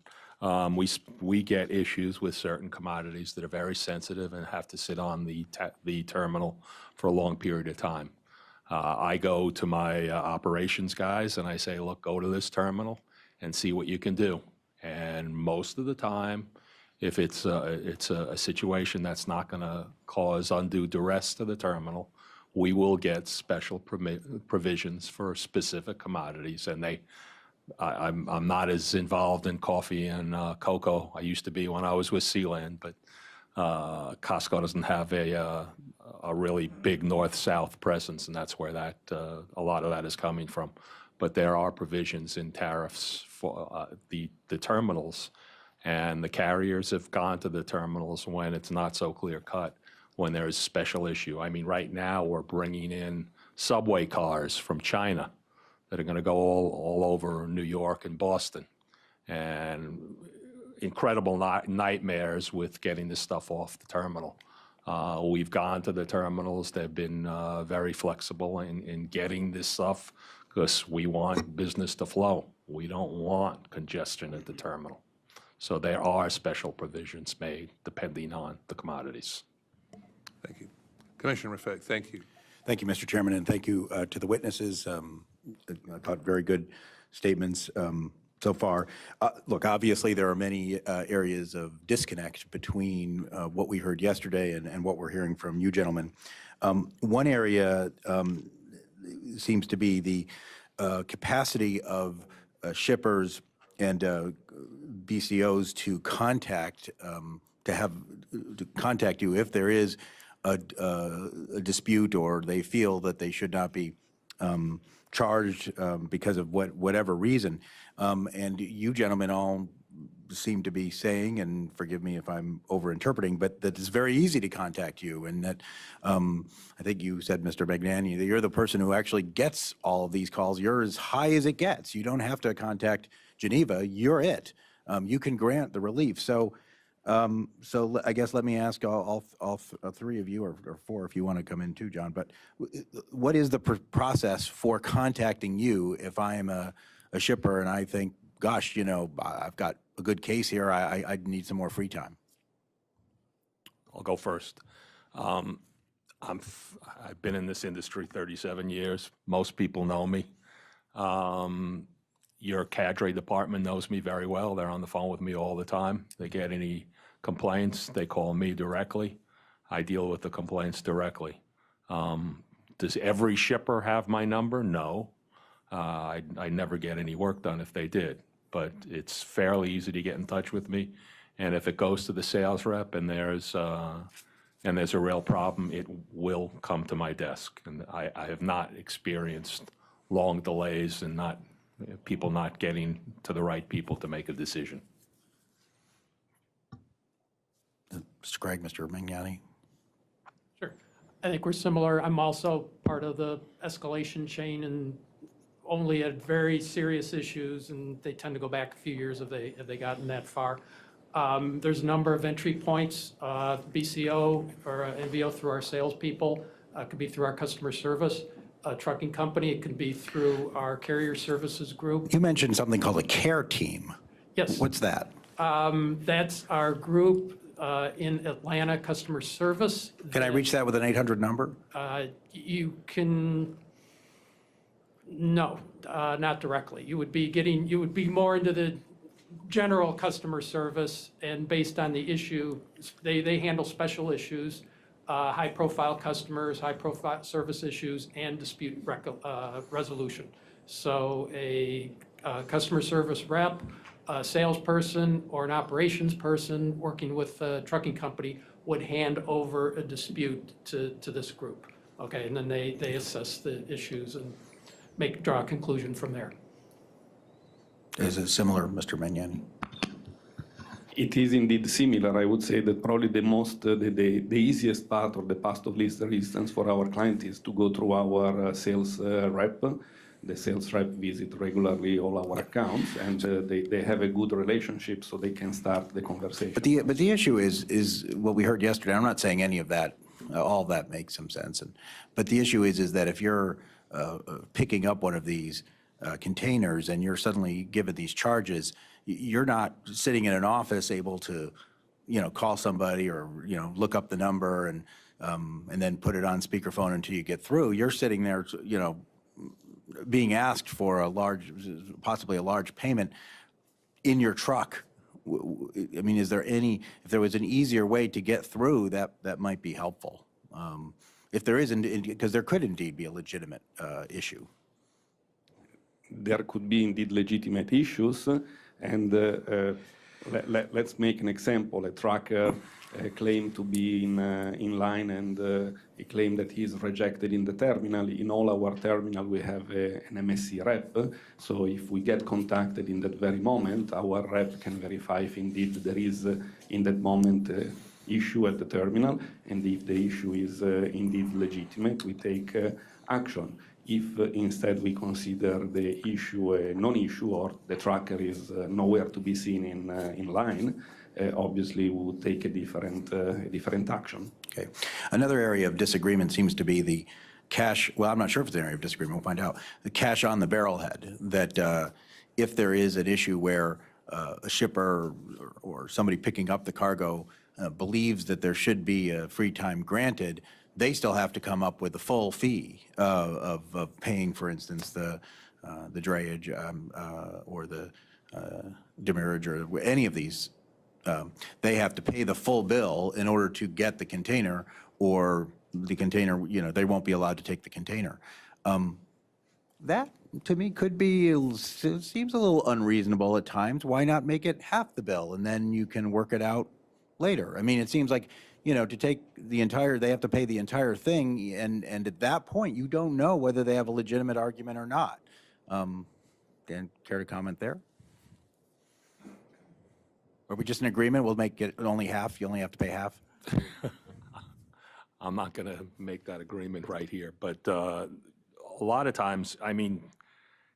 We get issues with certain commodities that are very sensitive and have to sit on the terminal for a long period of time. I go to my operations guys and I say, look, go to this terminal and see what you can do. And most of the time, if it's a situation that's not going to cause undue duress to the terminal, we will get special provisions for specific commodities. And I'm not as involved in coffee and cocoa. I used to be when I was with Sealand, but Costco doesn't have a really big north-south presence, and that's where a lot of that is coming from. But there are provisions in tariffs for the terminals, and the carriers have gone to the terminals when it's not so clear-cut, when there's special issue. I mean, right now, we're bringing in subway cars from China that are going to go all over New York and Boston, and incredible nightmares with getting this stuff off the terminal. We've gone to the terminals. They've been very flexible in getting this stuff because we want business to flow. We don't want congestion at the terminal. So there are special provisions made depending on the commodities. Thank you. Commissioner Maffei, thank you. Thank you, Mr. Chairman, and thank you to the witnesses. I thought very good statements so far. Look, obviously, there are many areas of disconnect between what we heard yesterday and what we're hearing from you gentlemen. One area seems to be the capacity of shippers and BCOs to contact you if there is a dispute or they feel that they should not be charged because of whatever reason. And you gentlemen all seem to be saying, and forgive me if I'm overinterpreting, but that it's very easy to contact you, and that I think you said, Mr. Magnani, that you're the person who actually gets all of these calls. You're as high as it gets. You don't have to contact Geneva. You're it. You can grant the relief. So I guess let me ask all three of you, or four if you want to come in too, John, but what is the process for contacting you if I am a shipper and I think, gosh, you know, I've got a good case here, I need some more free time? I'll go first. I've been in this industry 37 years. Most people know me. Your cadre department knows me very well. They're on the phone with me all the time. They get any complaints, they call me directly. I deal with the complaints directly. Does every shipper have my number? No. I never get any work done if they did, but it's fairly easy to get in touch with me. And if it goes to the sales rep and there's a real problem, it will come to my desk. And I have not experienced long delays and people not getting to the right people to make a decision. Mr. Craig, Mr. Magnani? Sure. I think we're similar. I'm also part of the escalation chain and only at very serious issues, and they tend to go back a few years if they gotten that far. There's a number of entry points, BCO or NVO through our salespeople. It could be through our customer service, a trucking company. It could be through our carrier services group. You mentioned something called a care team. Yes. What's that? That's our group in Atlanta, customer service. Can I reach that with an 800 number? You can, no, not directly. You would be more into the general customer service, and based on the issue, they handle special issues, high-profile customers, high-profile service issues, and dispute resolution. So a customer service rep, a salesperson, or an operations person working with a trucking company would hand over a dispute to this group. Okay, and then they assess the issues and draw a conclusion from there. Is it similar, Mr. Magnani? It is indeed similar. I would say that probably the easiest part or the path of least resistance for our client is to go through our sales rep. The sales rep visit regularly all our accounts, and they have a good relationship, so they can start the conversation. But the issue is what we heard yesterday. I'm not saying any of that, all of that makes some sense. But the issue is that if you're picking up one of these containers and you're suddenly given these charges, you're not sitting in an office able to, call somebody or, look up the number and then put it on speakerphone until you get through. You're sitting there, being asked for possibly a large payment in your truck. I mean, if there was an easier way to get through, that might be helpful. If there isn't, because there could indeed be a legitimate issue. There could be indeed legitimate issues, and let's make an example. A trucker claimed to be in line, and he claimed that he is rejected in the terminal. In all our terminal, we have an MSC rep, so if we get contacted in that very moment, our rep can verify if indeed there is in that moment issue at the terminal, and if the issue is indeed legitimate, we take action. If instead we consider the issue a non-issue or the trucker is nowhere to be seen in line, obviously we would take a different action. Okay. Another area of disagreement seems to be the cash, well, I'm not sure if it's an area of disagreement, we'll find out. The cash on the barrelhead, that if there is an issue where a shipper or somebody picking up the cargo believes that there should be a free time granted, they still have to come up with the full fee of paying, for instance, the drayage or the demurrage or any of these. They have to pay the full bill in order to get the container, or the container, they won't be allowed to take the container. That, to me, seems a little unreasonable at times. Why not make it half the bill, and then you can work it out later? I mean, it seems like, to take the entire, they have to pay the entire thing, and at that point, you don't know whether they have a legitimate argument or not. Dan, care to comment there? Are we just in agreement? We'll make it only half? You only have to pay half? I'm not going to make that agreement right here, but a lot of times, I mean,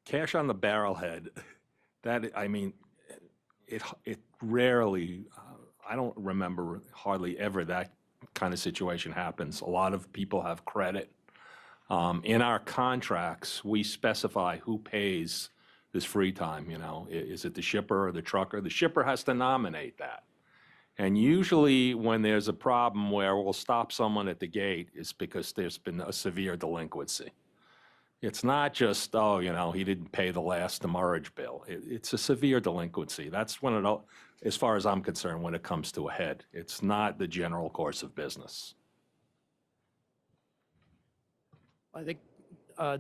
cash on the barrelhead, it rarely, I don't remember hardly ever that kind of situation happens. A lot of people have credit. In our contracts, we specify who pays this free time, Is it the shipper or the trucker? The shipper has to nominate that. And usually when there's a problem where we'll stop someone at the gate, it's because there's been a severe delinquency. It's not just, he didn't pay the last demurrage bill. It's a severe delinquency. That's when it, as far as I'm concerned, when it comes to a head. It's not the general course of business. I think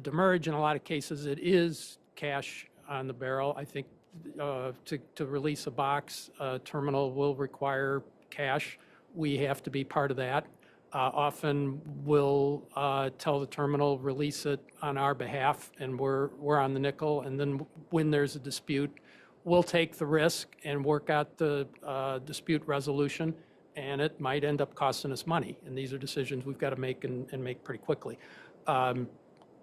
demurrage, in a lot of cases, it is cash on the barrel. I think to release a box, terminal will require cash. We have to be part of that. Often we'll tell the terminal, release it on our behalf, and we're on the nickel. And then when there's a dispute, we'll take the risk and work out the dispute resolution, and it might end up costing us money. And these are decisions we've got to make and make pretty quickly.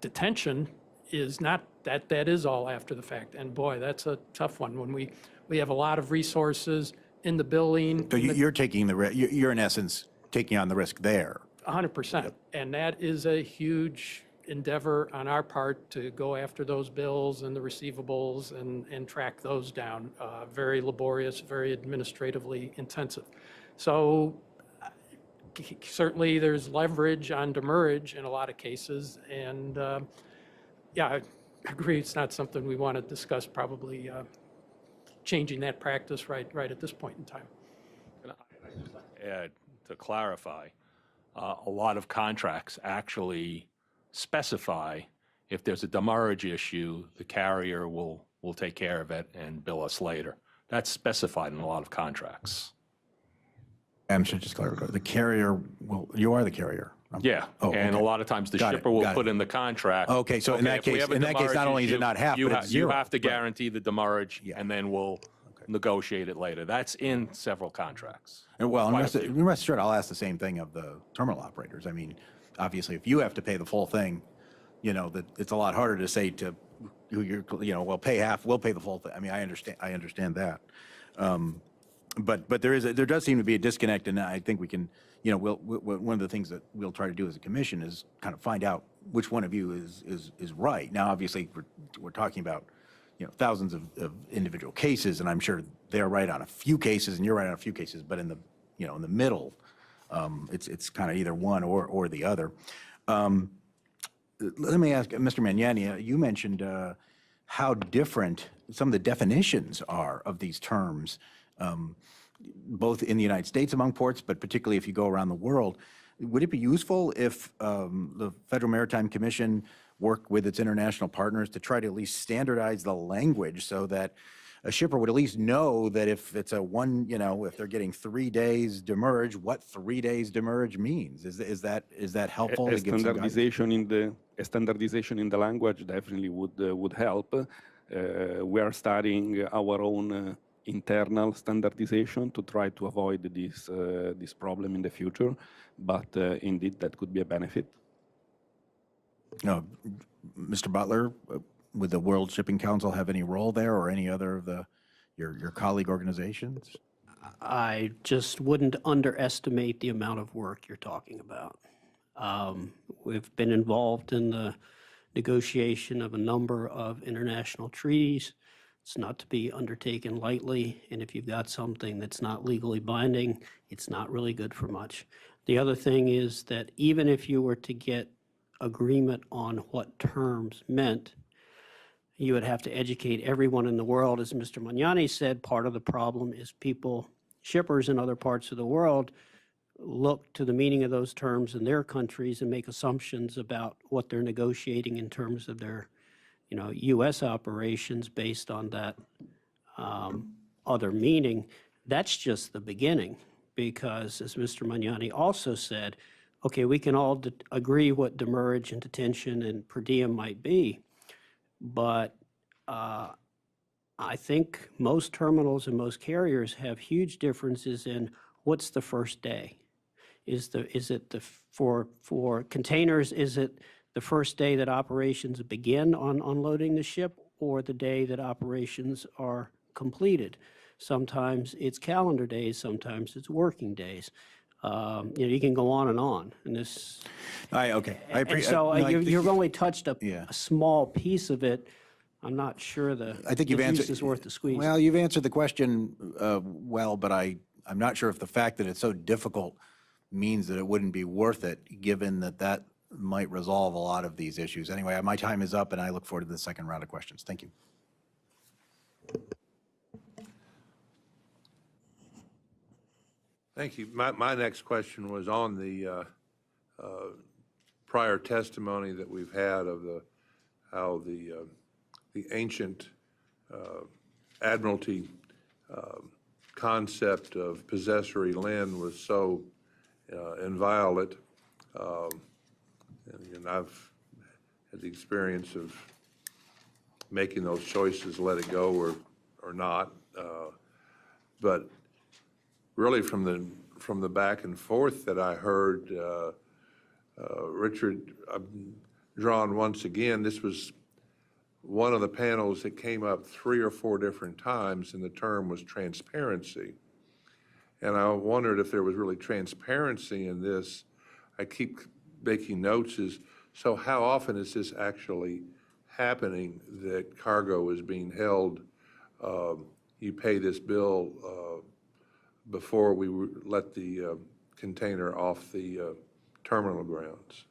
Detention is not, that is all after the fact. And boy, that's a tough one when we have a lot of resources in the building. So you're taking you're in essence taking on the risk there. 100%. And that is a huge endeavor on our part to go after those bills and the receivables and track those down. Very laborious, very administratively intensive. So certainly there's leverage on demurrage in a lot of cases. And yeah, I agree, it's not something we want to discuss, probably changing that practice right at this point in time. And I just add, to clarify, a lot of contracts actually specify if there's a demurrage issue, the carrier will take care of it and bill us later. That's specified in a lot of contracts. I'm sure, just clarify, the carrier you are the carrier. Yeah, Oh, and a okay. lot of times the Got it, shipper will got it. put in the contract. Okay, so in that if we case- have a in that case, not demurrage only is it issue, not half, you but it's you zero. have to Right. guarantee the demurrage, Yeah. and then we'll negotiate it later. That's in several contracts. And well, and Quite a few. rest assured, I'll ask the same thing of the terminal operators. I mean, obviously, if you have to pay the full thing, that it's a lot harder to say to who well, pay half, we'll pay the full thing. I mean, I understand that. But there does seem to be a disconnect, and I think we can, one of the things that we'll try to do as a commission is kind of find out which one of you is right. Now, obviously, we're talking about, thousands of individual cases, and I'm sure they're right on a few cases and you're right on a few cases, but in the, in the middle, it's kind of either one or the other. Let me ask, Mr. Magnani, you mentioned how different some of the definitions are of these terms, both in the United States among ports, but particularly if you go around the world. Would it be useful if the Federal Maritime Commission worked with its international partners to try to at least standardize the language so that a shipper would at least know that if it's if they're getting 3 days demurrage, what 3 days demurrage means? Is that helpful? A standardization in the language definitely would help. We are studying our own internal standardization to try to avoid this problem in the future, but indeed that could be a benefit. No, Mr. Butler, would the World Shipping Council have any role there, or any other of your colleague organizations? I just wouldn't underestimate the amount of work you're talking about. We've been involved in the negotiation of a number of international treaties. It's not to be undertaken lightly, and if you've got something that's not legally binding, it's not really good for much. The other thing is that even if you were to get agreement on what terms meant, you would have to educate everyone in the world. As Mr. Magnani said, part of the problem is shippers in other parts of the world look to the meaning of those terms in their countries and make assumptions about what they're negotiating in terms of their, U.S. operations based on that other meaning. That's just the beginning, because as Mr. Magnani also said, okay, we can all agree what demurrage and detention and per diem might be, but I think most terminals and most carriers have huge differences in what's the first day. For containers, is it the first day that operations begin on unloading the ship, or the day that operations are completed? Sometimes it's calendar days, sometimes it's working days. You can go on, and this. Okay. And so you've only touched Yeah. a small piece of it. I'm not sure I think you've the juice answered. is worth the squeeze. Well, you've answered the question well, but I'm not sure if the fact that it's so difficult means that it wouldn't be worth it, given that might resolve a lot of these issues. Anyway, my time is up, and I look forward to the second round of questions. Thank you. Thank you. My next question was on the prior testimony that we've had of how the ancient Admiralty concept of possessory lien was so inviolate. And I've had the experience of making those choices, let it go or not. But really from the back and forth that I heard, Richard, I'm drawn once again, this was one of the panels that came up 3 or 4 different times, and the term was transparency. And I wondered if there was really transparency in this. I keep making notes so how often is this actually happening, that cargo is being held? You pay this bill before we let the container off the terminal grounds.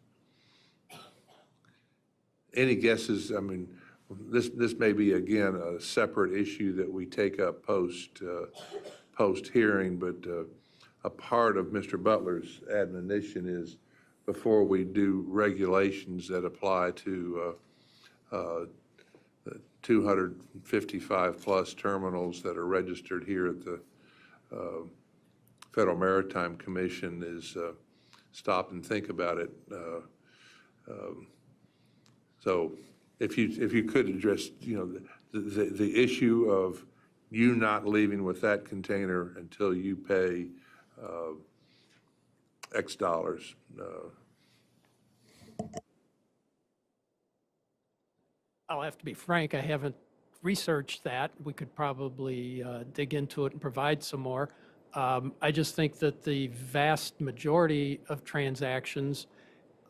Any guesses? I mean, this may be, again, a separate issue that we take up post-hearing, but a part of Mr. Butler's admonition is before we do regulations that apply to 255-plus terminals that are registered here at the Federal Maritime Commission, is stop and think about it. So if you could address, the issue of you not leaving with that container until you pay X dollars. I'll have to be frank, I haven't researched that. We could probably dig into it and provide some more. I just think that the vast majority of transactions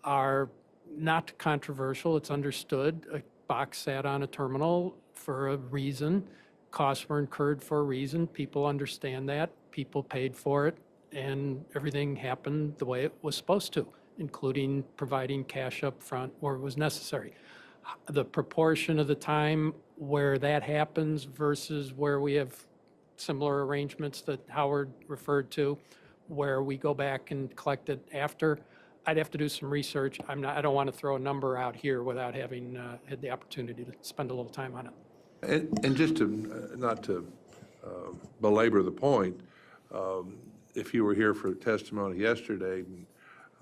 are not controversial. It's understood. A box sat on a terminal for a reason. Costs were incurred for a reason. People understand that. People paid for it, and everything happened the way it was supposed to, including providing cash up front where it was necessary. The proportion of the time where that happens versus where we have similar arrangements that Howard referred to, where we go back and collect it after, I'd have to do some research. I don't want to throw a number out here without having had the opportunity to spend a little time on it. And just to, not to belabor the point, if you were here for testimony yesterday,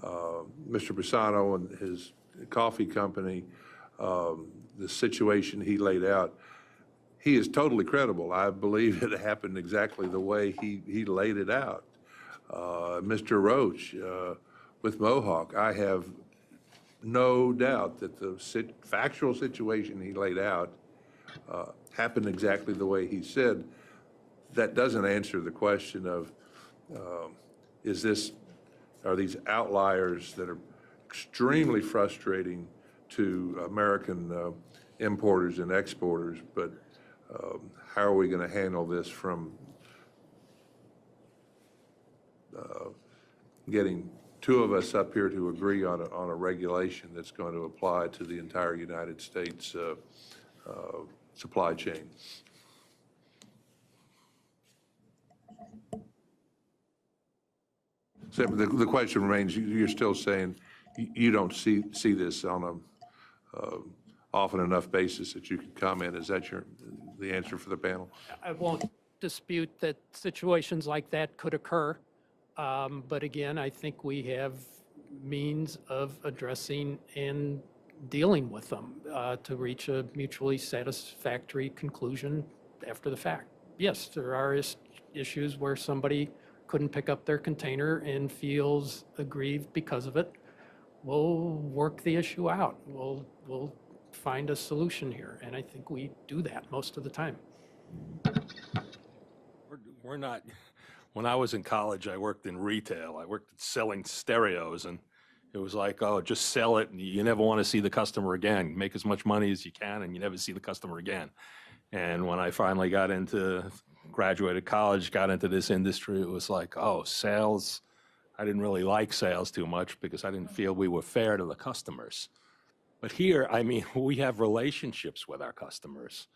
Mr. Pisano and his coffee company, the situation he laid out, he is totally credible. I believe it happened exactly the way he laid it out. Mr. Roach, with Mohawk, I have no doubt that the factual situation he laid out happened exactly the way he said. that doesn't answer the question of, are these outliers that are extremely frustrating to American importers and exporters, but how are we going to handle this from getting two of us up here to agree on a regulation that's going to apply to the entire United States supply chain? So the question remains, you're still saying you don't see this on a often enough basis that you can comment. Is that the answer for the panel? I won't dispute that situations like that could occur. But again, I think we have means of addressing and dealing with them to reach a mutually satisfactory conclusion after the fact. Yes, there are issues where somebody couldn't pick up their container and feels aggrieved because of it. We'll work the issue out. We'll find a solution here, and I think we do that most of the time. We're not, when I was in college, I worked in retail. I worked selling stereos, and it was like, oh, just sell it, and you never want to see the customer again. Make as much money as you can, and you never see the customer again. And when I finally graduated college, got into this industry, it was like, oh, sales. I didn't really like sales too much because I didn't feel we were fair to the customers. But here, I mean, we have relationships with our customers.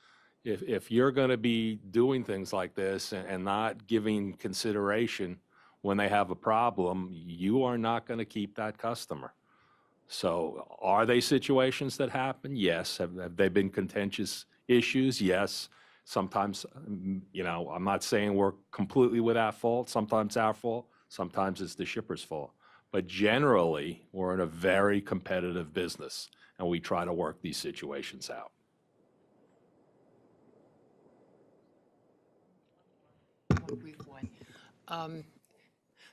If you're going to be doing things like this and not giving consideration when they have a problem, you are not going to keep that customer. So are they situations that happen? Yes. Have they been contentious issues? Yes. Sometimes, I'm not saying we're completely without fault. Sometimes our fault. Sometimes it's the shipper's fault. But generally, we're in a very competitive business, and we try to work these situations out. One brief one.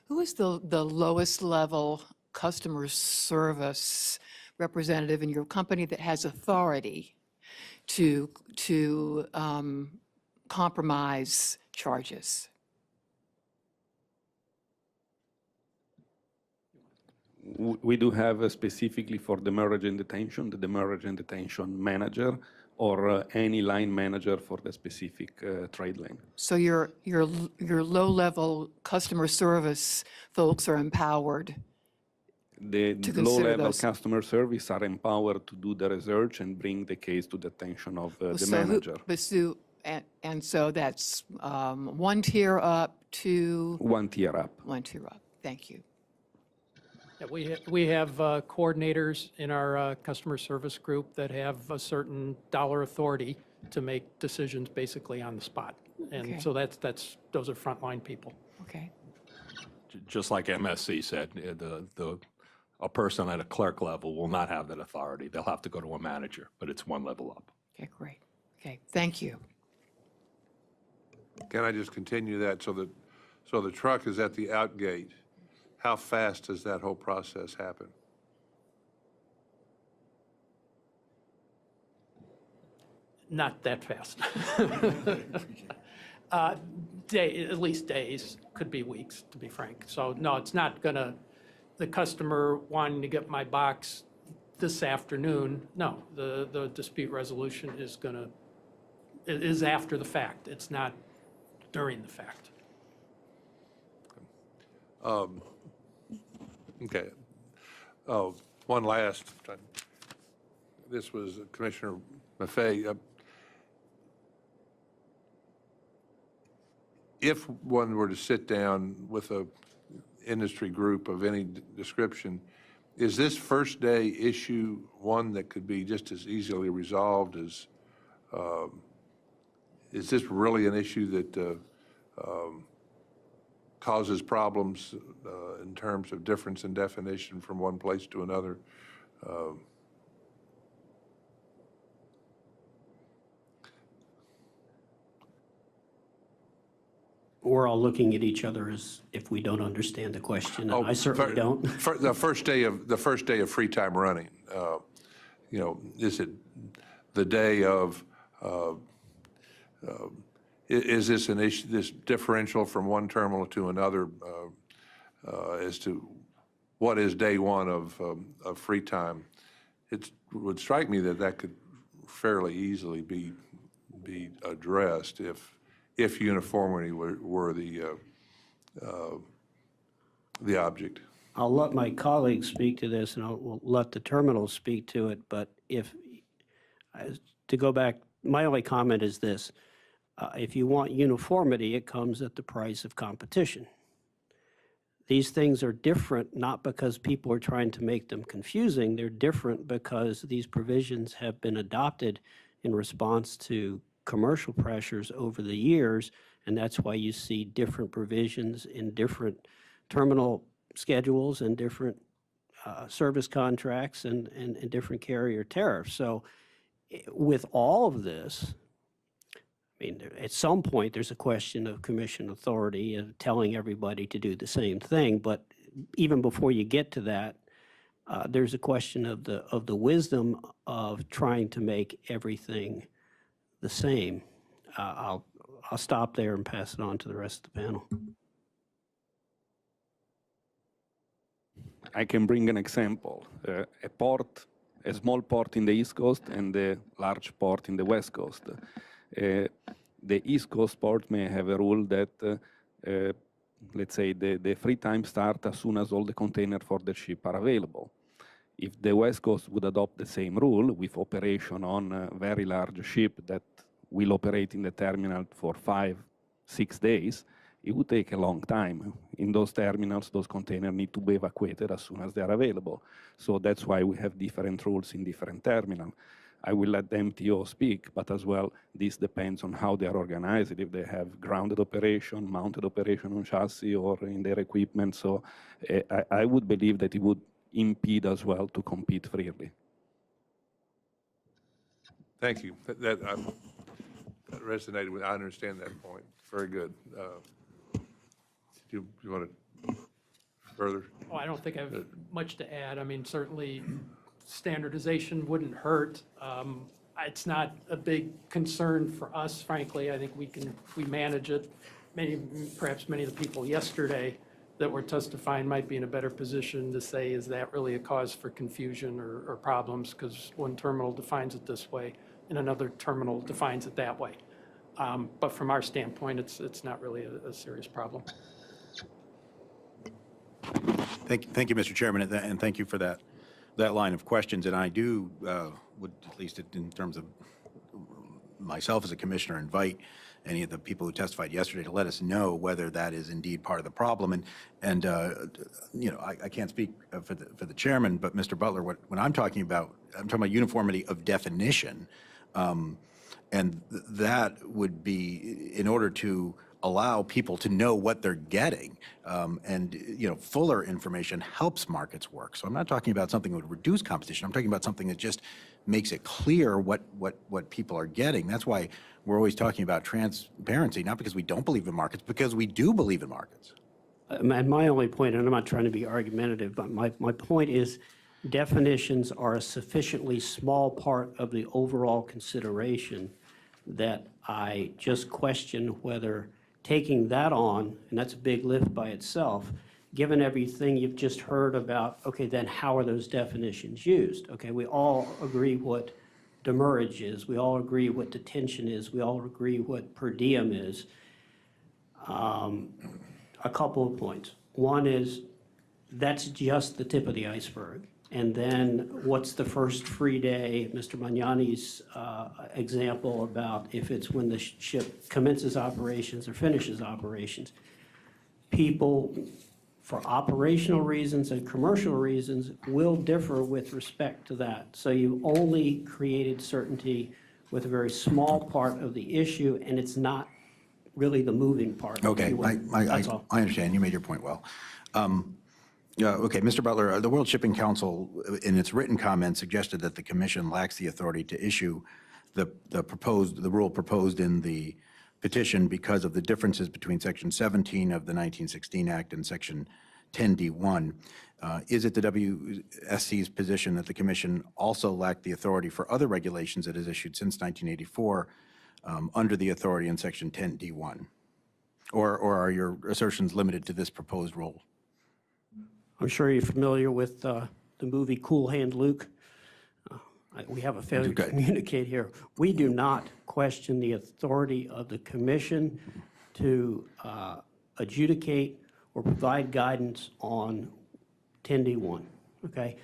Who is the lowest level customer service representative in your company that has authority to compromise charges? We do have specifically for demurrage and detention, the demurrage and detention manager, or any line manager for the specific trade lane. So your low-level customer service folks are empowered. The consider low-level those. customer service are empowered to do the research and bring the case to the attention of the manager. And so that's one tier up to? One tier up. One tier up. Thank you. Yeah, we have coordinators in our customer service group that have a certain dollar authority to make decisions basically on the spot. Okay. And so those are frontline people. Okay. Just like MSC said, a person at a clerk level will not have that authority. They'll have to go to a manager, but it's one level up. Okay, great. Okay, thank you. Can I just continue that? So the truck is at the out gate. How fast does that whole process happen? Not that fast. At least days, could be weeks, to be frank. So no, it's not gonna, the customer wanting to get my box this afternoon, no, the dispute resolution is after the fact. It's not during the fact. Okay. Oh, one last. This was Commissioner Maffei. If one were to sit down with a industry group of any description, is this first day issue one that could be just as easily resolved as, is this really an issue that causes problems in terms of difference in definition from one place to another? We're all looking at each other as if we don't understand the question. and I certainly don't. The first day of free time running, is it the day of, is this an issue, this differential from one terminal to another as to what is day one of free time? It would strike me that that could fairly easily be addressed if uniformity were the object. I'll let my colleagues speak to this, and I'll let the terminals speak to it, but to go back, my only comment is this. If you want uniformity, it comes at the price of competition. These things are different not because people are trying to make them confusing. They're different because these provisions have been adopted in response to commercial pressures over the years, and that's why you see different provisions in different terminal schedules and different service contracts and different carrier tariffs. So with all of this, I mean, at some point, there's a question of commission authority and telling everybody to do the same thing. But even before you get to that, there's a question of the wisdom of trying to make everything the same. I'll stop there and pass it on to the rest of the panel. I can bring an example. A small port in the East Coast and a large port in the West Coast. The East Coast port may have a rule that, let's say, the free time starts as soon as all the containers for the ship are available. If the West Coast would adopt the same rule with operation on a very large ship that will operate in the terminal for 5-6 days, it would take a long time. In those terminals, those containers need to be evacuated as soon as they are available. So that's why we have different rules in different terminals. I will let the MTO speak, but as well, this depends on how they are organized, if they have grounded operation, mounted operation on chassis or in their equipment. So I would believe that it would impede as well to compete freely. Thank you. That resonated with, I understand that point. Very good. You want to further? Oh, I don't think I have much to add. I mean, certainly standardization wouldn't hurt. It's not a big concern for us, frankly. I think we manage it. Perhaps many of the people yesterday that were testifying might be in a better position to say, is that really a cause for confusion or problems? Because one terminal defines it this way and another terminal defines it that way. But from our standpoint, it's not really a serious problem. Thank you, Mr. Chairman, and thank you for that line of questions. And I do, would, at least in terms of myself as a commissioner, invite any of the people who testified yesterday to let us know whether that is indeed part of the problem. And you know, I can't speak for the chairman, but Mr. Butler, when I'm talking about uniformity of definition, and that would be in order to allow people to know what they're getting. And, you know, fuller information helps markets work. So I'm not talking about something that would reduce competition. I'm talking about something that just makes it clear what people are getting. That's why we're always talking about transparency, not because we don't believe in markets, because we do believe in markets. And my only point, and I'm not trying to be argumentative, but my point is definitions are a sufficiently small part of the overall consideration that I just question whether taking that on, and that's a big lift by itself, given everything you've just heard about, okay, then how are those definitions used? Okay, we all agree what demurrage is. We all agree what detention is. We all agree what per diem is. A couple of points. One is that's just the tip of the iceberg. And then what's the first free day? Mr. Magnani's example about if it's when the ship commences operations or finishes operations. People, for operational reasons and commercial reasons, will differ with respect to that. So you only created certainty with a very small part of the issue, and it's not really the moving part. if Okay, you will. That's all. I understand. You made your point well. Yeah, okay, Mr. Butler, the World Shipping Council, in its written comment, suggested that the Commission lacks the authority to issue the rule proposed in the petition because of the differences between Section 17 of the 1916 Act and Section 10D1. Is it the WSC's position that the Commission also lacked the authority for other regulations it has issued since 1984 under the authority in Section 10D1? Or are your assertions limited to this proposed rule? I'm sure you're familiar with the movie Cool Hand Luke. We have a failure to Good. communicate here. We do not question the authority of the commission to adjudicate or provide guidance on 10D1, okay?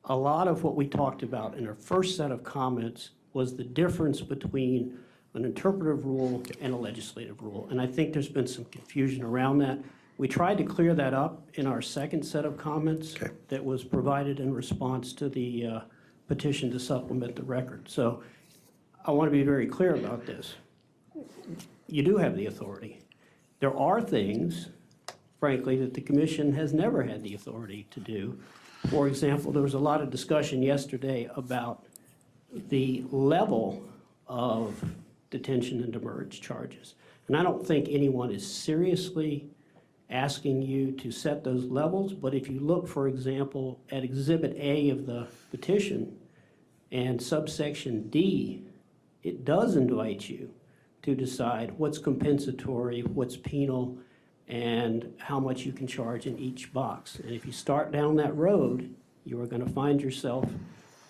A lot of what we talked about in our first set of comments was the difference between an interpretive rule and a legislative rule. And I think there's been some confusion around that. We tried to clear that up in our second set of comments that was provided in response to the petition to supplement the record. So I want to be very clear about this. You do have the authority. There are things, frankly, that the commission has never had the authority to do. For example, there was a lot of discussion yesterday about the level of detention and demurrage charges. And I don't think anyone is seriously asking you to set those levels, but if you look, for example, at Exhibit A of the petition and subsection D, it does invite you to decide what's compensatory, what's penal, and how much you can charge in each box. And if you start down that road, you are going to find yourself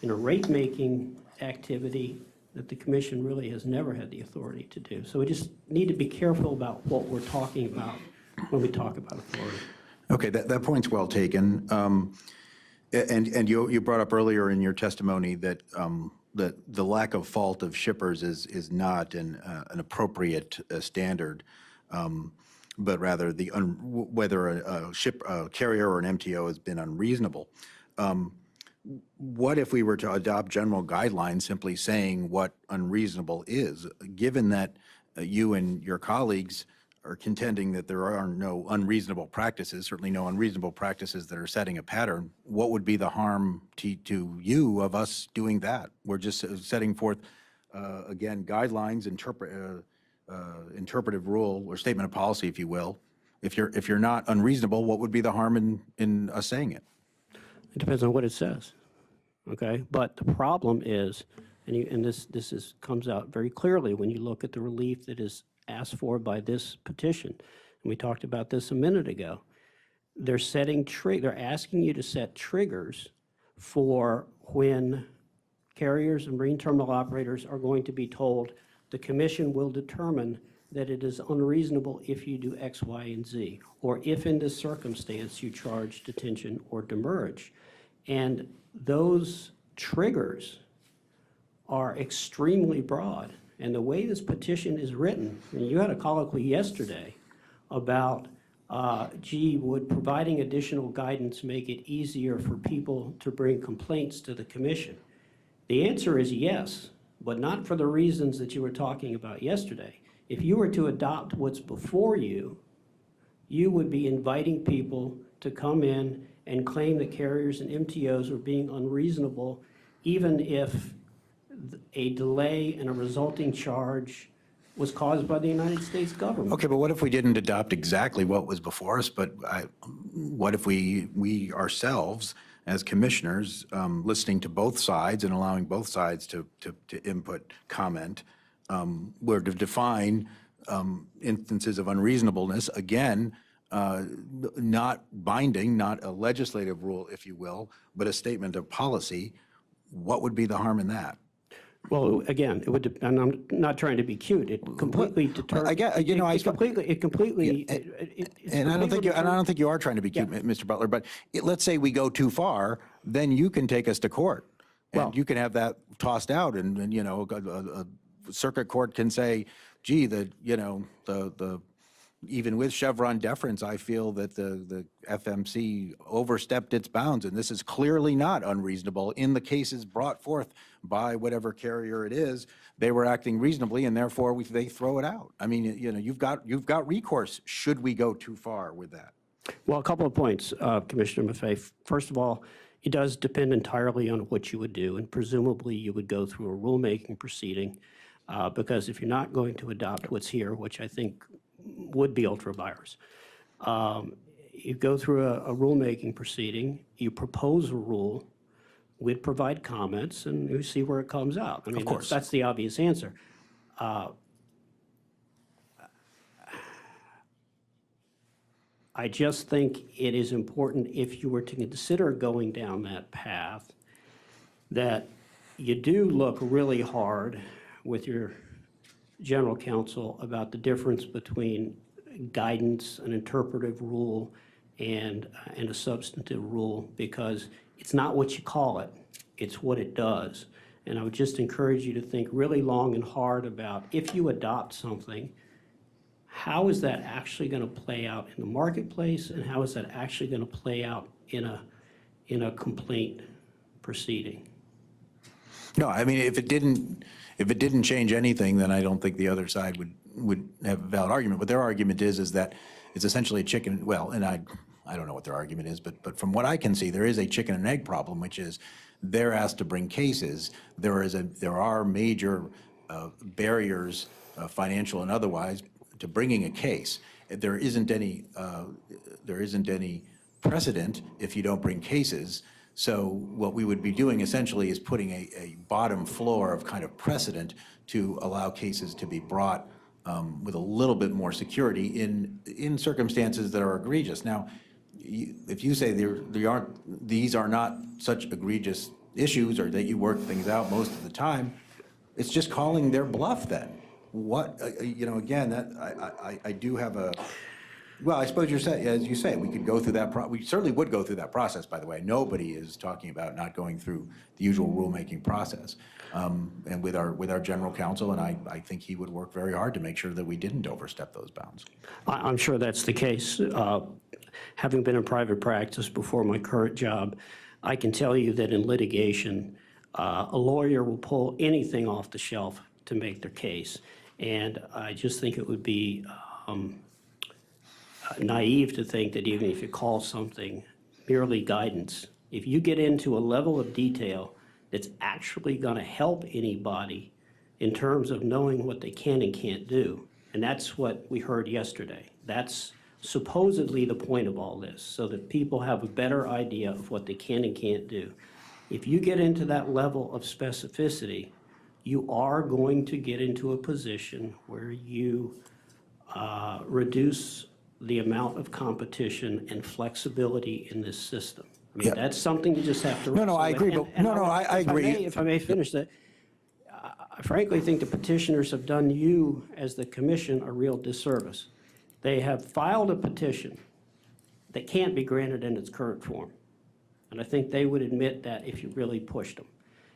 in a rate-making activity that the commission really has never had the authority to do. So we just need to be careful about what we're talking about when we talk about authority. Okay, that point's well taken. And you brought up earlier in your testimony that that the lack of fault of shippers is not an appropriate standard, but rather whether a carrier or an MTO has been unreasonable. What if we were to adopt general guidelines simply saying what unreasonable is, given that you and your colleagues are contending that there are no unreasonable practices, certainly no unreasonable practices that are setting a pattern? What would be the harm to you of us doing that? We're just setting forth, again, guidelines, interpretive rule, or statement of policy, if you will. If you're not unreasonable, what would be the harm in us saying it? It depends on what it says, okay? But the problem is, and this comes out very clearly when you look at the relief that is asked for by this petition, and we talked about this a minute ago. They're asking you to set triggers for when carriers and marine terminal operators are going to be told the commission will determine that it is unreasonable if you do X, Y, and Z, or if in this circumstance you charge detention or demurrage. And those triggers are extremely broad. And the way this petition is written, and you had a colloquy yesterday about, would providing additional guidance make it easier for people to bring complaints to the commission? The answer is yes, but not for the reasons that you were talking about yesterday. If you were to adopt what's before you, you would be inviting people to come in and claim that carriers and MTOs are being unreasonable, even if a delay and a resulting charge was caused by the United States government. Okay, but what if we didn't adopt exactly what was before us, but what if we ourselves, as commissioners, listening to both sides and allowing both sides to input comment, were to define instances of unreasonableness, again, not binding, not a legislative rule, if you will, but a statement of policy? What would be the harm in that? Well, again, it would, and I'm not trying to be cute. It completely deters. I get, you know, it completely. And I don't think you are trying to be cute, Mr. Butler. But let's say we go too far, then you can take us to court, and you can have that tossed out, and you know, a circuit court can say, gee, even with Chevron deference, I feel that the FMC overstepped its bounds, and this is clearly not unreasonable. In the cases brought forth by whatever carrier it is, they were acting reasonably, and therefore they throw it out. I mean, you know, you've got recourse should we go too far with that. Well, a couple of points, Commissioner Maffei. First of all, it does depend entirely on what you would do, and presumably you would go through a rulemaking proceeding, because if you're not going to adopt what's here, which I think would be ultra virus. You go through a rulemaking proceeding, you propose a rule, we'd provide comments, and you see where it comes out. I mean, Of course. that's the obvious answer. I just think it is important, if you were to consider going down that path, that you do look really hard with your general counsel about the difference between guidance, an interpretive rule, and a substantive rule, because it's not what you call it, it's what it does. And I would just encourage you to think really long and hard about, if you adopt something, how is that actually going to play out in the marketplace, and how is that actually going to play out in a complaint proceeding? No, I mean, if it didn't change anything, then I don't think the other side would have a valid argument. But their argument is that it's essentially a chicken, well, and I don't know what their argument is, but from what I can see, there is a chicken and egg problem, which is they're asked to bring cases. There are major barriers, financial and otherwise, to bringing a case. There isn't any precedent if you don't bring cases. So what we would be doing essentially is putting a bottom floor of kind of precedent to allow cases to be brought with a little bit more security in circumstances that are egregious. Now, if you say these are not such egregious issues, or that you work things out most of the time, it's just calling their bluff then. What, again, that I do have a, well, I suppose as you say, we could go through that, we certainly would go through that process, by the way. Nobody is talking about not going through the usual rulemaking process. And with our general counsel, and I think he would work very hard to make sure that we didn't overstep those bounds. I'm sure that's the case. Having been in private practice before my current job, I can tell you that in litigation, a lawyer will pull anything off the shelf to make their case. And I just think it would be naive to think that even if you call something merely guidance, if you get into a level of detail that's actually going to help anybody in terms of knowing what they can and can't do, and that's what we heard yesterday. That's supposedly the point of all this, so that people have a better idea of what they can and can't do. If you get into that level of specificity, you are going to get into a position where you reduce the amount of competition and flexibility in this system. I mean, Yep. that's something you just have to. No, I wrestle with. agree, but I agree. If I may finish that, I frankly think the petitioners have done you, as the commission, a real disservice. They have filed a petition that can't be granted in its current form. And I think they would admit that if you really pushed them.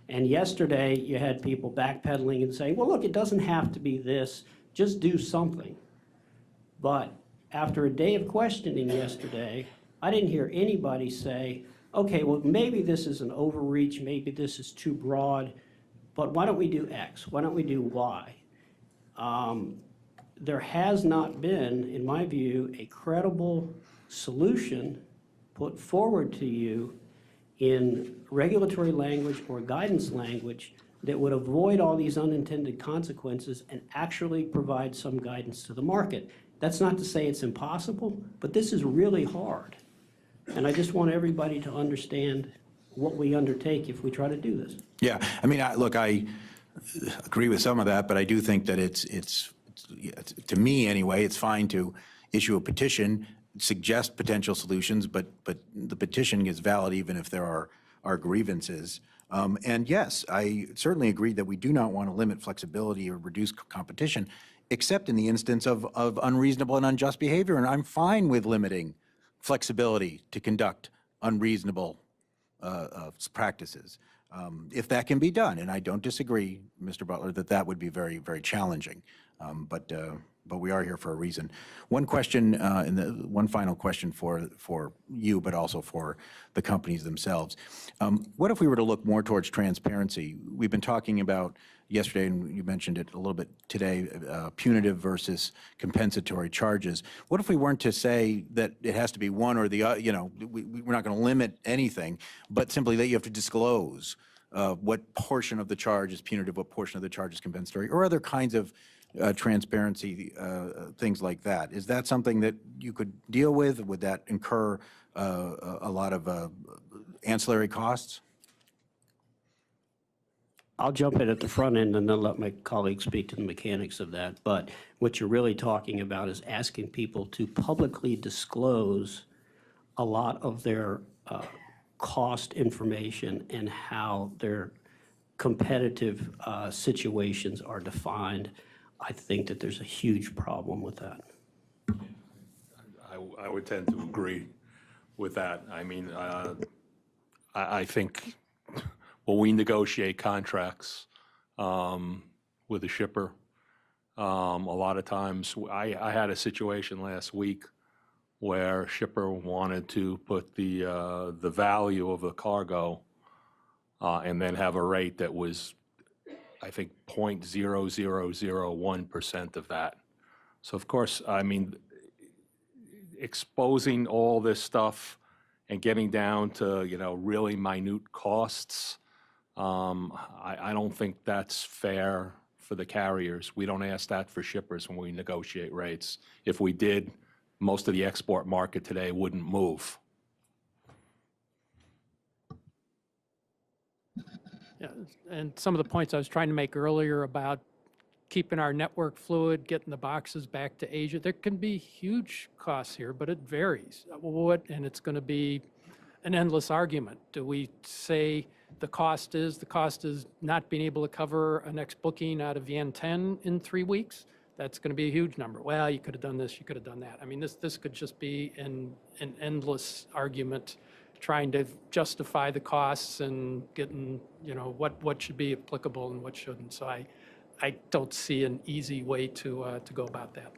And yesterday, you had people backpedaling and saying, well, look, it doesn't have to be this, just do something. But after a day of questioning yesterday, I didn't hear anybody say, okay, well, maybe this is an overreach, maybe this is too broad, but why don't we do X? Why don't we do Y? There has not been, in my view, a credible solution put forward to you in regulatory language or guidance language that would avoid all these unintended consequences and actually provide some guidance to the market. That's not to say it's impossible, but this is really hard. And I just want everybody to understand what we undertake if we try to do this. Yeah, I mean, look, I agree with some of that, but I do think that it's to me anyway, it's fine to issue a petition, suggest potential solutions, but the petition is valid even if there are grievances. And yes, I certainly agree that we do not want to limit flexibility or reduce competition, except in the instance of unreasonable and unjust behavior. And I'm fine with limiting flexibility to conduct unreasonable practices, if that can be done. And I don't disagree, Mr. Butler, that would be very, very challenging. But we are here for a reason. One question, and one final question for you, but also for the companies themselves. What if we were to look more towards transparency? We've been talking about yesterday, and you mentioned it a little bit today, punitive versus compensatory charges. What if we weren't to say that it has to be one or the other? You know, we're not going to limit anything, but simply that you have to disclose what portion of the charge is punitive, what portion of the charge is compensatory, or other kinds of transparency, things like that. Is that something that you could deal with? Would that incur a lot of ancillary costs? I'll jump in at the front end and then let my colleagues speak to the mechanics of that. But what you're really talking about is asking people to publicly disclose a lot of their cost information and how their competitive situations are defined. I think that there's a huge problem with that. I would tend to agree with that. I mean, I think when we negotiate contracts with a shipper, a lot of times, I had a situation last week where a shipper wanted to put the value of the cargo and then have a rate that was, I think, 0.0001% of that. So of course, I mean, exposing all this stuff and getting down to, you know, really minute costs, I don't think that's fair for the carriers. We don't ask that for shippers when we negotiate rates. If we did, most of the export market today wouldn't move. Yeah, and some of the points I was trying to make earlier about keeping our network fluid, getting the boxes back to Asia, there can be huge costs here, but it varies. And it's going to be an endless argument. Do we say the cost is not being able to cover a next booking out of Vientiane in 3 weeks? That's going to be a huge number. Well, you could have done this, you could have done that. I mean, this could just be an endless argument trying to justify the costs and getting, you know, what should be applicable and what shouldn't. So I don't see an easy way to go about that.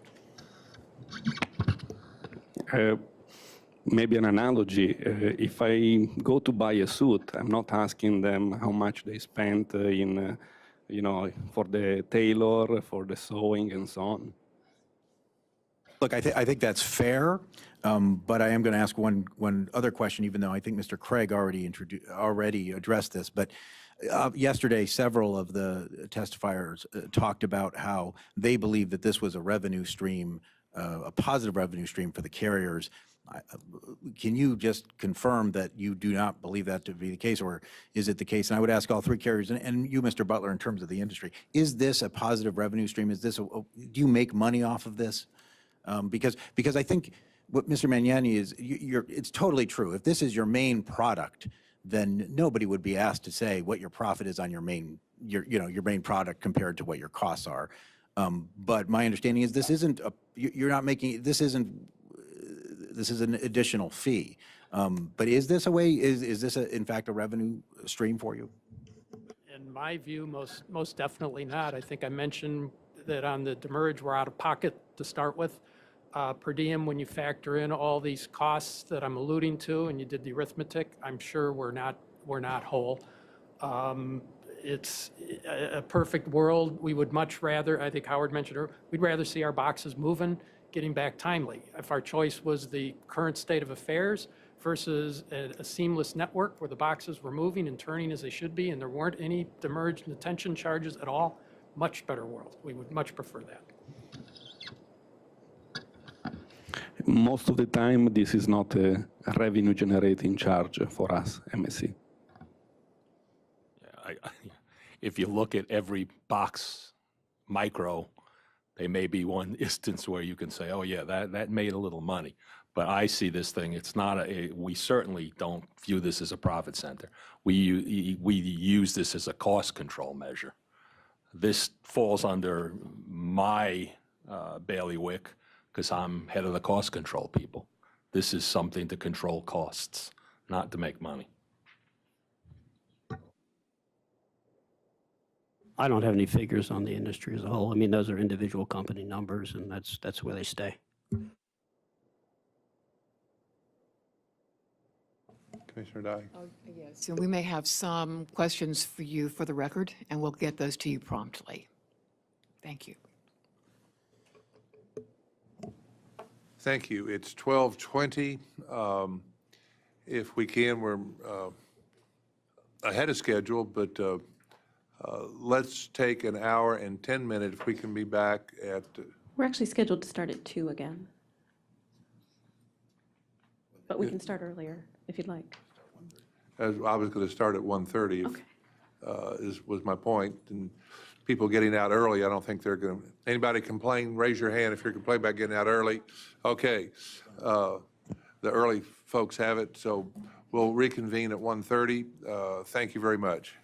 Maybe an analogy, if I go to buy a suit, I'm not asking them how much they spent you know, for the tailor, for the sewing and so on. Look, I think that's fair, but I am going to ask one other question, even though I think Mr. Craig already addressed this. But yesterday, several of the testifiers talked about how they believe that this was a revenue stream, a positive revenue stream for the carriers. Can you just confirm that you do not believe that to be the case, or is it the case? And I would ask all three carriers, and you, Mr. Butler, in terms of the industry, is this a positive revenue stream? Is this do you make money off of this? Because I think what Mr. Magnani is, it's totally true. If this is your main product, then nobody would be asked to say what your profit is on your main product compared to what your costs are. But my understanding is this isn't this is an additional fee. But is this a way? Is this in fact a revenue stream for you? In my view, most definitely not. I think I mentioned that on the demurrage, we're out of pocket to start with. Per diem, when you factor in all these costs that I'm alluding to, and you did the arithmetic, I'm sure we're not whole. It's a perfect world. We would much rather, I think Howard mentioned earlier, we'd rather see our boxes moving, getting back timely. If our choice was the current state of affairs versus a seamless network where the boxes were moving and turning as they should be, and there weren't any demurrage and detention charges at all, much better world. We would much prefer that. Most of the time, this is not a revenue-generating charge for us, MSC. If you look at every box micro, there may be one instance where you can say, oh yeah, that made a little money. But I see this thing, it's not we certainly don't view this as a profit center. We use this as a cost control measure. This falls under my bailiwick because I'm head of the cost control people. This is something to control costs, not to make money. I don't have any figures on the industry as a whole. I mean, those are individual company numbers, and that's where they stay. Commissioner Dye. Yes, and we may have some questions for you for the record, and we'll get those to you promptly. Thank you. Thank you. It's 12:20. If we can, we're ahead of schedule, but let's take an hour and 10 minutes if we can be back at. We're actually scheduled to start at 2 again. But we can start earlier if you'd like. I was going to start at 1:30. Okay. was my point. And people getting out early, I don't think they're going to, anybody complain, raise your hand if you're complaining about getting out early. Okay, the early folks have it, so we'll reconvene at 1:30. Thank you very much.